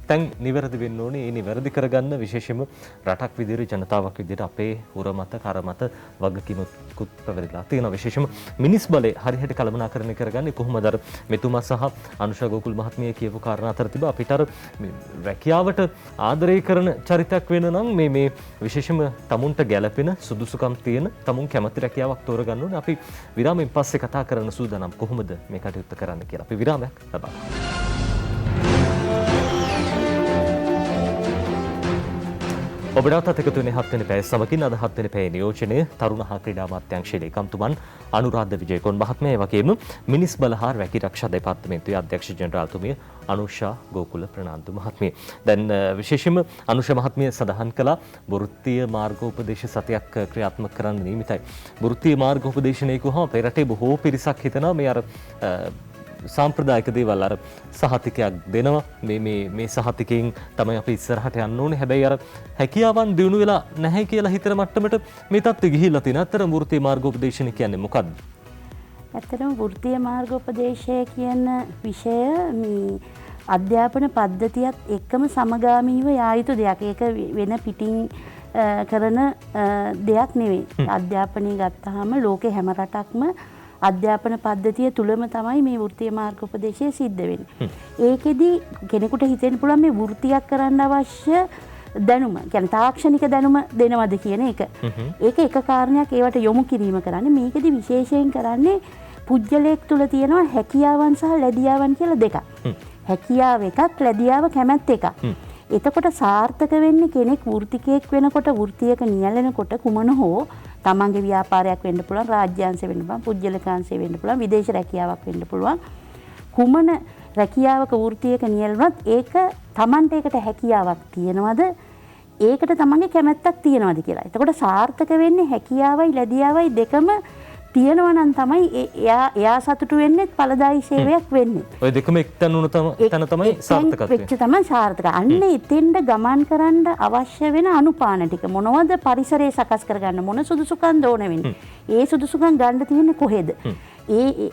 තැන් නිවැරදි වෙන්න ඕනේ. ඒ නිවැරදි කරගන්න විශේෂයෙන්ම රටක් විදිහට ජනතාවක් විදිහට අපේ හුර මත කර මත වගකීමකුත් පැවරිලා තියෙනවා. විශේෂයෙන්ම මිනිස් බලය හරියට කළමනාකරණය කරගන්නේ කොහොමද? අර මෙතුමා සහ අනුෂා ගෝකුල් මහත්මිය කියපු කාරණා අතර තිබා අපිට අර රැකියාවට ආදරය කරන චරිතයක් වෙන නම් මේ විශේෂයෙන්ම තමුන්ට ගැළපෙන සුදුසුකම් තියෙන තමුන් කැමති රැකියාවක් තෝරගන්න ඕනේ. අපි විරාමයෙන් පස්සේ කතා කරන්න සූදානම් කොහොමද මේ කටයුත්ත කරන්න කියලා. අපි විරාමයක් ලබා ඔබට එකතු වෙන 7 වෙනි පැය සමගින් අද 7 වෙනි පැය නියෝජනය තරුණ හා ක්‍රීඩා අමාත්‍යාංශයේ ලේකම්තුමන් අනුරාධ විජයකොන් මහත්මයා ඒ වගේම මිනිස් බල හා රැකී ආරක්ෂා දෙපාර්තමේන්තුවේ අධ්‍යක්ෂ ජෙනරාල්තුමිය අනුෂා ගෝකුල ප්‍රනාන්දු මහත්මිය. දැන් විශේෂයෙන්ම අනුෂා මහත්මිය සඳහන් කළා වෘත්තීය මාර්ගෝපදේශ සතියක් ක්‍රියාත්මක කරන්න නියමිතයි. වෘත්තීය මාර්ගෝපදේශනයේ කොහොම අපේ රටේ බොහෝ පිරිසක් හිතනවා මේ අර සාම්ප්‍රදායික දේවල් අර සහතිකයක් දෙනවා මේ සහතිකයෙන් තමයි අපි ඉස්සරහට යන්න ඕනේ. හැබැයි අර හැකියාවන් දිනු වෙලා නැහැ කියලා හිතන මට්ටමට මේ තත්ත්වෙ ගිහිල්ලා තියෙන. අතර වෘත්තීය මාර්ගෝපදේශන කියන්නේ මොකක්ද? ඇත්තටම වෘත්තීය මාර්ගෝපදේශය කියන විෂය මේ අධ්‍යාපන පද්ධතියත් එක්කම සමගාමීව යා යුතු දෙයක්. ඒක වෙන පිටින් කරන දෙයක් නෙවෙයි. අධ්‍යාපනය ගත්තාම ලෝකේ හැම රටක්ම අධ්‍යාපන පද්ධතිය තුලම තමයි මේ වෘත්තීය මාර්ගෝපදේශය සිද්ධ වෙන්නේ. ඒකෙදි කෙනෙකුට හිතෙන්න පුළුවන් මේ වෘත්තියක් කරන්න අවශ්‍ය දැනුම, කියන්නේ තාක්ෂණික දැනුම දෙනවද කියන එක. ඒක එක කාරණයක් ඒවට යොමු කිරීම කරන්නේ. මේකෙදි විශේෂයෙන් කරන්නේ පුජ්‍යලයක් තුල තියෙනවා හැකියාවන් සහ ලැබියාවන් කියලා දෙකක්. හැකියාව එකක්, ලැබියාව කැමැත්ත එකක්. එතකොට සාර්ථක වෙන්නේ කෙනෙක් වෘත්තිකයෙක් වෙනකොට, වෘත්තියක නියැලෙනකොට කුමන හෝ තමන්ගේ ව්‍යාපාරයක් වෙන්න පුළුවන්, රාජ්‍යාංශය වෙන්න පුළුවන්, පුජ්‍යලකාංශය වෙන්න පුළුවන්, විදේශ රැකියාවක් වෙන්න පුළුවන්. කුමන රැකියාවක වෘත්තියක නියැලුණත් ඒක තමන්ට ඒකට හැකියාවක් තියනවද? ඒකට තමන්ගේ කැමැත්තක් තියනවද කියලා. එතකොට සාර්ථක වෙන්නේ හැකියාවයි ලැබියාවයි දෙකම තියෙනවා නම් තමයි එයා සතුටු වෙන්නේ, ඵලදායී සේවයක් වෙන්නේ. ඔය දෙකම එක්තැන් වුණ තැන තමයි සාර්ථකත්වය. වෙච්ච තමයි සාර්ථක. අන්න එතෙන්ද ගමන් කරන්න අවශ්‍ය වෙන අනුපාන ටික මොනවද? පරිසරය සකස් කරගන්න මොන සුදුසුකම් ඕන වෙන්නේ? ඒ සුදුසුකම් ගන්න තියෙන්නේ කොහෙද? ඒ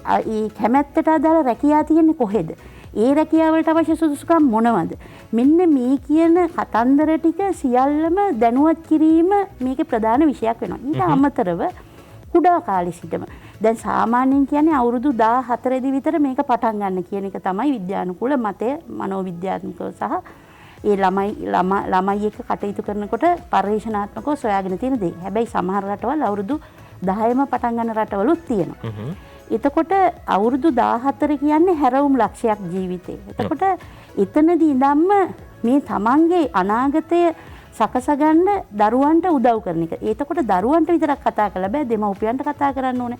කැමැත්තට අදාළ රැකියාව තියෙන්නේ කොහෙද? ඒ රැකියාවලට අවශ්‍ය සුදුසුකම් මොනවද? මෙන්න මේ කියන කතන්දර ටික සියල්ලම දැනුවත් කිරීම මේකේ ප්‍රධාන විෂයක් වෙනවා. ඊට අමතරව කුඩා කාලේ සිටම දැන් සාමාන්‍යයෙන් කියන්නේ අවුරුදු 14 දී විතර මේක පටන් ගන්න කියන එක තමයි විද්‍යානුකූල මතය, මනෝවිද්‍යාත්මකව සහ ඒ ළමයි එක්ක කටයුතු කරනකොට පරිශනාත්මකව සොයාගෙන තියෙන දේ. හැබැයි සමහර රටවල් අවුරුදු 10ම පටන් ගන්න රටවලුත් තියෙනවා. එතකොට අවුරුදු 14 කියන්නේ හැරවුම් ලක්ෂයක් ජීවිතේ. එතකොට එතනදී ඉඳන්ම මේ තමන්ගේ අනාගතය සකසගන්න දරුවන්ට උදව් කරන එක. එතකොට දරුවන්ට විතරක් කතා කරලා බෑ, දෙමව්පියන්ට කතා කරන්න ඕනේ.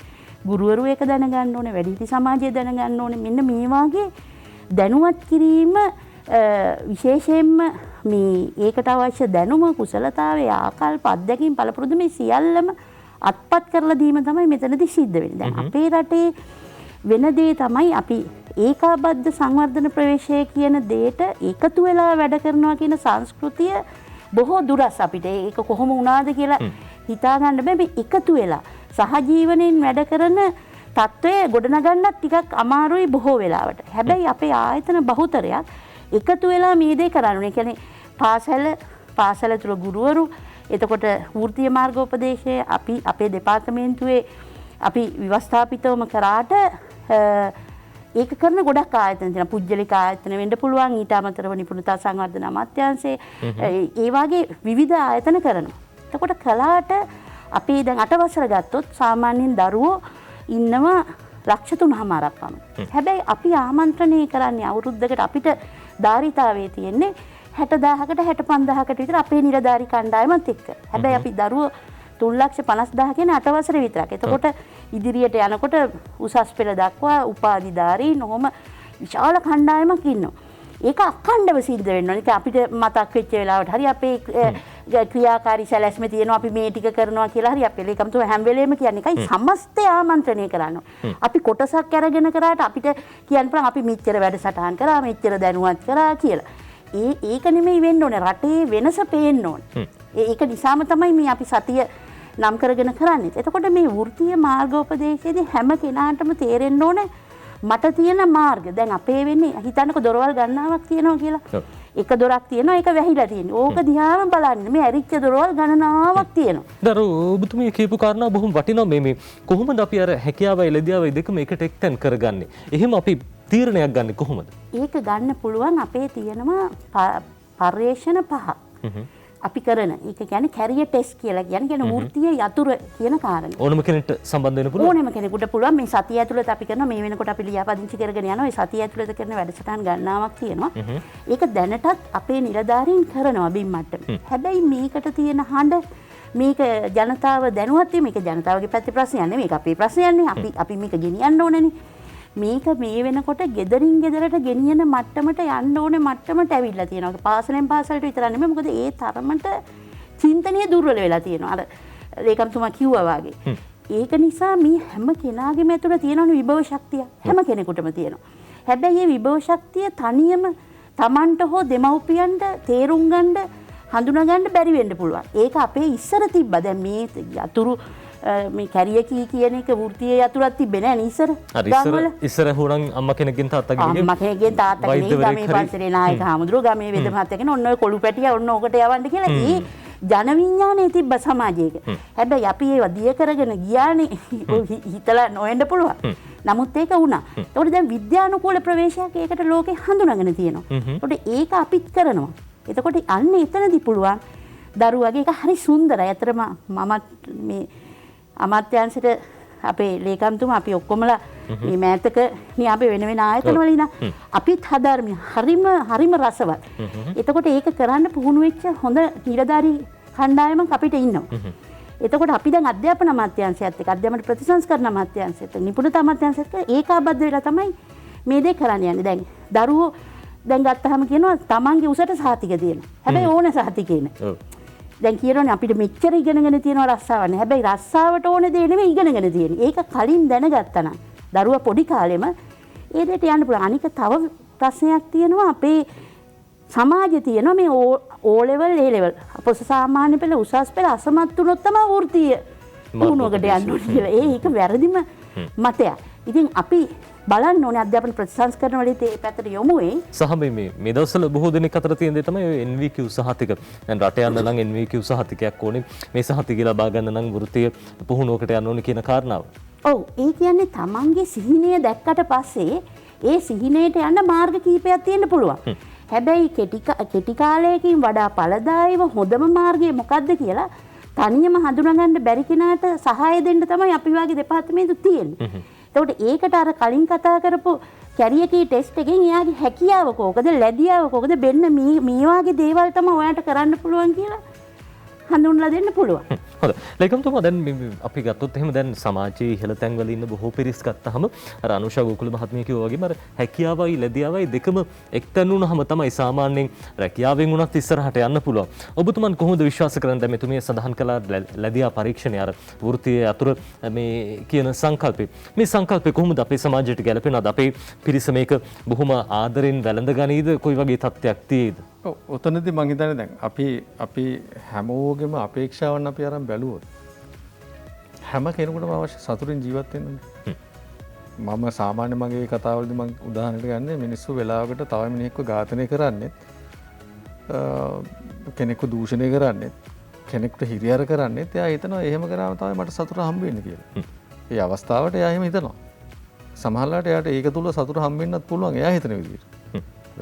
ගුරුවරු ඒක දැනගන්න ඕනේ, වැඩිහිටි සමාජය දැනගන්න ඕනේ. මෙන්න මේ වාගේ දැනුවත් කිරීම විශේෂයෙන්ම මේ ඒකට අවශ්‍ය දැනුම, කුසලතාවය, ආකල්ප, අත්දැකීම්, පළපුරුදු මේ සියල්ලම අත්පත් කරලා දීම තමයි මෙතනදී සිද්ධ වෙන්නේ. දැන් අපේ රටේ වෙන දේ තමයි අපි ඒකාබද්ධ සංවර්ධන ප්‍රවේශය කියන දෙයට එකතු වෙලා වැඩ කරනවා කියන සංස්කෘතිය බොහෝ දුරස් අපිට ඒක කොහොම වුණාද කියලා හිතා ගන්න බෑ. මේ එකතු වෙලා සහජීවනයෙන් වැඩ කරන තත්ත්වය ගොඩනගන්නත් ටිකක් අමාරුයි බොහෝ වෙලාවට. හැබැයි අපේ ආයතන බහුතරයක් එකතු වෙලා මේ දේ කරන්න ඕනේ. කියන්නේ පාසල තුල ගුරුවරු, එතකොට වෘත්තීය මාර්ගෝපදේශය අපි අපේ දෙපාර්තමේන්තුවේ අපි ව්‍යවස්ථාපිතවම කරාට ඒක කරන ගොඩක් ආයතන තියෙනවා. පුජ්‍යලික ආයතන වෙන්න පුළුවන්. ඊට අමතරව නිපුණතා සංවර්ධන අමාත්‍යාංශයේ ඒ වගේ විවිධ ආයතන කරනවා. එතකොට කලාට අපි දැන් 8 වසර ගත්තොත් සාමාන්‍යයෙන් දරුවෝ ඉන්නවා ලක්ෂ 3මාරක් පමණ. හැබැයි අපි ආමන්ත්‍රණය කරන්නේ අවුරුද්දකට අපිට ධාරිතාවේ තියෙන්නේ 60000කට 65000කට විතර අපේ නිලධාරි කණ්ඩායමත් එක්ක. හැබැයි අපි දරුවෝ 3,50,000 කියන 8 වසරේ විතරක්. එතකොට ඉදිරියට යනකොට උසස් පෙළ දක්වා උපාධිධාරීන් ඔහොම විශාල කණ්ඩායමක් ඉන්නවා. ඒක අඛණ්ඩව සිද්ධ වෙන්න ඕනේ. අපිට මතක් වෙච්ච වෙලාවට හරි අපේ ක්‍රියාකාරී සැලැස්ම තියෙනවා, අපි මේ ටික කරනවා කියලා හරි අපේ ලේකම්තුමා හැම වෙලේම කියන්නේ එකයි සමස්තය ආමන්ත්‍රණය කරනවා. අපි කොටසක් අරගෙන කරාට අපිට කියන්න පුළුවන් අපි මෙච්චර වැඩසටහන් කරා, මෙච්චර දැනුවත් කරා කියලා. ඒක නෙමෙයි වෙන්න ඕනේ. රටේ වෙනස පේන්න ඕනේ. ඒක නිසාම තමයි මේ අපි සතිය නම් කරගෙන කරන්නේ. එතකොට මේ වෘත්තීය මාර්ගෝපදේශයේදී හැම කෙනාටම තේරෙන්න ඕනේ මට තියෙන මාර්ග දැන් අපේ වෙන්නේ හිතන්නකො දොරවල් ගණනාවක් තියෙනවා කියලා. එක දොරක් තියෙනවා ඒක වැහිලා තියෙනවා. ඕක දිහාම බලන්න මේ ඇරිච්ච දොරවල් ගණනාවක් තියෙනවා. දර ඔබතුමිය කියපු කාරණා බොහොම වටිනවා මේ කොහොමද අපි අර හැකියාවයි ලැබියාවයි දෙකම එකට එක්තෙන් කරගන්නේ? එහෙම අපි තීරණයක් ගන්න කොහොමද? ඒක ගන්න පුළුවන් අපේ තියෙනවා පර්යේෂණ 5. අපි කරන ඒක කියන්නේ කැරියර් ටෙස්ට් කියලා කියන්නේ වෘත්තීය යතුරු කියන කාරණේ. ඕනම කෙනෙක්ට සම්බන්ධ වෙන්න පුළුවන්. ඕනම කෙනෙකුට පුළුවන් මේ සතිය ඇතුළත අපි කරන මේ වෙනකොට අපි ලියාපදිංචි කරගෙන යනවා. ඒ සතිය ඇතුළත කරන වැඩසටහන් ගණනාවක් තියෙනවා. ඒක දැනටත් අපේ නිලධාරීන් කරනවා බිම් මට්ටමේ. හැබැයි මේකට තියෙන හඬ මේක ජනතාව දැනුවත් වීම මේක ජනතාවගේ පැත්තේ ප්‍රශ්නයක් නෙමෙයි. මේක අපේ ප්‍රශ්නයක් නේ. අපි මේක ගෙනියන්න ඕනේනේ. මේක මේ වෙනකොට ගෙදරින් ගෙදරට ගෙනියන මට්ටමට යන්න ඕනේ මට්ටමට ඇවිල්ලා තියෙනවා. පාසලෙන් පාසලට විතර නෙමෙයි. මොකද ඒ තරමට චින්තනීය දුර්වල වෙලා තියෙනවා. අර ලේකම්තුමා කිව්වා වගේ. ඒක නිසා මේ හැම කෙනාගේම ඇතුළේ තියෙන විභව ශක්තිය හැම කෙනෙකුටම තියෙනවා. හැබැයි මේ විභව ශක්තිය තනියම Tamanට හෝ දෙමව්පියන්ට තේරුම් ගන්න හඳුනා ගන්න බැරි වෙන්න පුළුවන්. ඒක අපේ ඉස්සර තිබ්බා. දැන් මේ යතුරු මේ කැරිය කියන එක වෘත්තීය යතුරක් තිබ්බේ නෑ ඉස්සර. ඉස්සර හොරන් අම්මා කෙනෙක්ගෙන් තාත්තගෙන් ගමේ පන්සලේ නායක හාමුදුරුවෝ ගමේ වෙද මහත්තයා කෙනෙක් ඔන්න ඔය කොළු පැටිය ඔන්න ඔකට යවන්න කියලා ඒ ජන විඥානයේ තිබ්බ සමාජයක. හැබැයි අපි ඒව දිය කරගෙන ගියානේ හිතලා නොවෙන්න පුළුවන්. නමුත් ඒක වුණා. ඒකට දැන් විද්‍යානුකූල ප්‍රවේශයක් ඒකට ලෝකේ හඳුනාගෙන තියෙනවා. ඒකට ඒක අපිත් කරනවා. එතකොට අන්න එතනදී පුළුවන් දරුවගේ ඒක හරි සුන්දරයි. අතරම මම මේ අමාත්‍යාංශයට අපේ ලේකම්තුමා අපි ඔක්කොමලා මේ මෑතක නේ අපි වෙන වෙන ආයතන වල ඉන්න අපිත් හදාරමින් හරිම රසවත්. එතකොට ඒක කරන්න පුහුණු වෙච්ච හොඳ නිලධාරී කණ්ඩායමක් අපිට ඉන්නවා. එතකොට අපි දැන් අධ්‍යාපන අමාත්‍යාංශයත් එක්ක අධ්‍යාපන ප්‍රතිසංස්කරණ අමාත්‍යාංශයත් එක්ක නිපුණතා අමාත්‍යාංශයත් එක්ක ඒකාබද්ධ වෙලා තමයි මේ දේ කරන්න යන්නේ. දැන් දරුවෝ දැන් ගත්තාම කියනවා තමන්ගේ උසට සහතික තියෙනවා. හැබැයි ඕන සහතිකේ නෑ. දැන් කියනෝනේ අපිට මෙච්චර ඉගෙනගෙන තියෙනවා රස්සාව නේ. හැබැයි රස්සාවට ඕනේ දේ නෙමෙයි ඉගෙනගෙන තියෙන්නේ. ඒක කලින් දැනගත්තා නම් දරුවා පොඩි කාලෙම ඒ දෙයට යන්න පුළුවන්. අනික තව ප්‍රශ්නයක් තියෙනවා අපේ සමාජයේ තියෙනවා මේ O level A level අපොස සාමාන්‍ය පෙළ උසස් පෙළ අසමත් වුණොත් තමයි වෘත්තීය පුහුණුවකට යන්න ඕනේ කියලා. ඒක වැරදිම මතයක්. ඉතින් අපි බලන්න ඕනේ අධ්‍යාපන ප්‍රතිසංස්කරණ වලදී ඒ පැත්තට යොමු වෙයි. සහ මේ දවස්වල බොහෝ දෙනෙක් අතර තියෙන දේ තමයි ඔය NVQ සහතික. දැන් රට යන්න නම් NVQ සහතිකයක් ඕනේ. මේ සහතිකය ලබා ගන්න නම් වෘත්තීය පුහුණුවකට යන්න ඕනේ කියන කාරණාව. ඔව් ඒ කියන්නේ තමන්ගේ සිහිනය දැක්කට පස්සේ ඒ සිහිනයට යන්න මාර්ග කීපයක් තියෙන්න පුළුවන්. හැබැයි කෙටි කාලයකින් වඩා ඵලදායීව හොඳම මාර්ගය මොකක්ද කියලා තනියම හඳුනා ගන්න බැරි කෙනාට සහාය දෙන්න තමයි අපි වාගේ දෙපාර්තමේන්තු තියෙන්නේ. එතකොට ඒකට අර කලින් කතා කරපු කැරියර් කී ටෙස්ට් එකෙන් එයාගේ හැකියාව කොහොමද ලැබියාව කොහොමද මෙන්න මේ වාගේ දේවල් තමයි ඔයාලට කරන්න පුළුවන් කියලා හඳුන්වලා දෙන්න පුළුවන්. හොඳයි. ලේකම්තුමා දැන් අපි ගත්තොත් එහෙම දැන් සමාජයේ ඉහළ තැන්වල ඉන්න බොහෝ පිරිස් ගත්තාම අර අනුෂා ගෝකුල මහත්මිය කිව්වා වගේම අර හැකියාවයි ලැබියාවයි දෙකම එක්තැන් වුණාම තමයි සාමාන්‍යයෙන් රැකියාවෙන් උනත් ඉස්සරහට යන්න පුළුවන්. ඔබතුමන් කොහොමද විශ්වාස කරන්නේ දැන් මෙතුමිය සඳහන් කළා ලැබියා පරීක්ෂණය අර වෘත්තීය අතුර මේ කියන සංකල්පේ. මේ සංකල්පේ කොහොමද අපේ සමාජයට ගැලපෙනවද? අපේ පිරිස මේක බොහොම ආදරෙන් වැළඳ ගනීද? කොයි වගේ තත්ත්වයක් තියෙයිද? ඔතනදී මං හිතන්නේ දැන් අපි හැමෝගෙම අපේක්ෂාවන් අපි අරන් බැලුවොත් හැම කෙනෙකුටම අවශ්‍ය සතුටින් ජීවත් වෙන්න ඕනේ. මම සාමාන්‍ය මගේ කතාවලදී මං උදාහරණයක් ගන්න මිනිස්සු වෙලාවකට තව මිනිහෙක්ව ඝාතනය කරන්නේ කෙනෙක්ව දූෂණය කරන්නේ කෙනෙක්ට හිරිහැර කරන්නේ එයා හිතනවා එහෙම කරාම තමයි මට සතුට හම්බ වෙන්නේ කියලා. ඒ අවස්ථාවට එයා එහෙම හිතනවා. සමහරවිට එයාට ඒක තුල සතුට හම්බ වෙන්නත් පුළුවන් එයා හිතන විදිහට.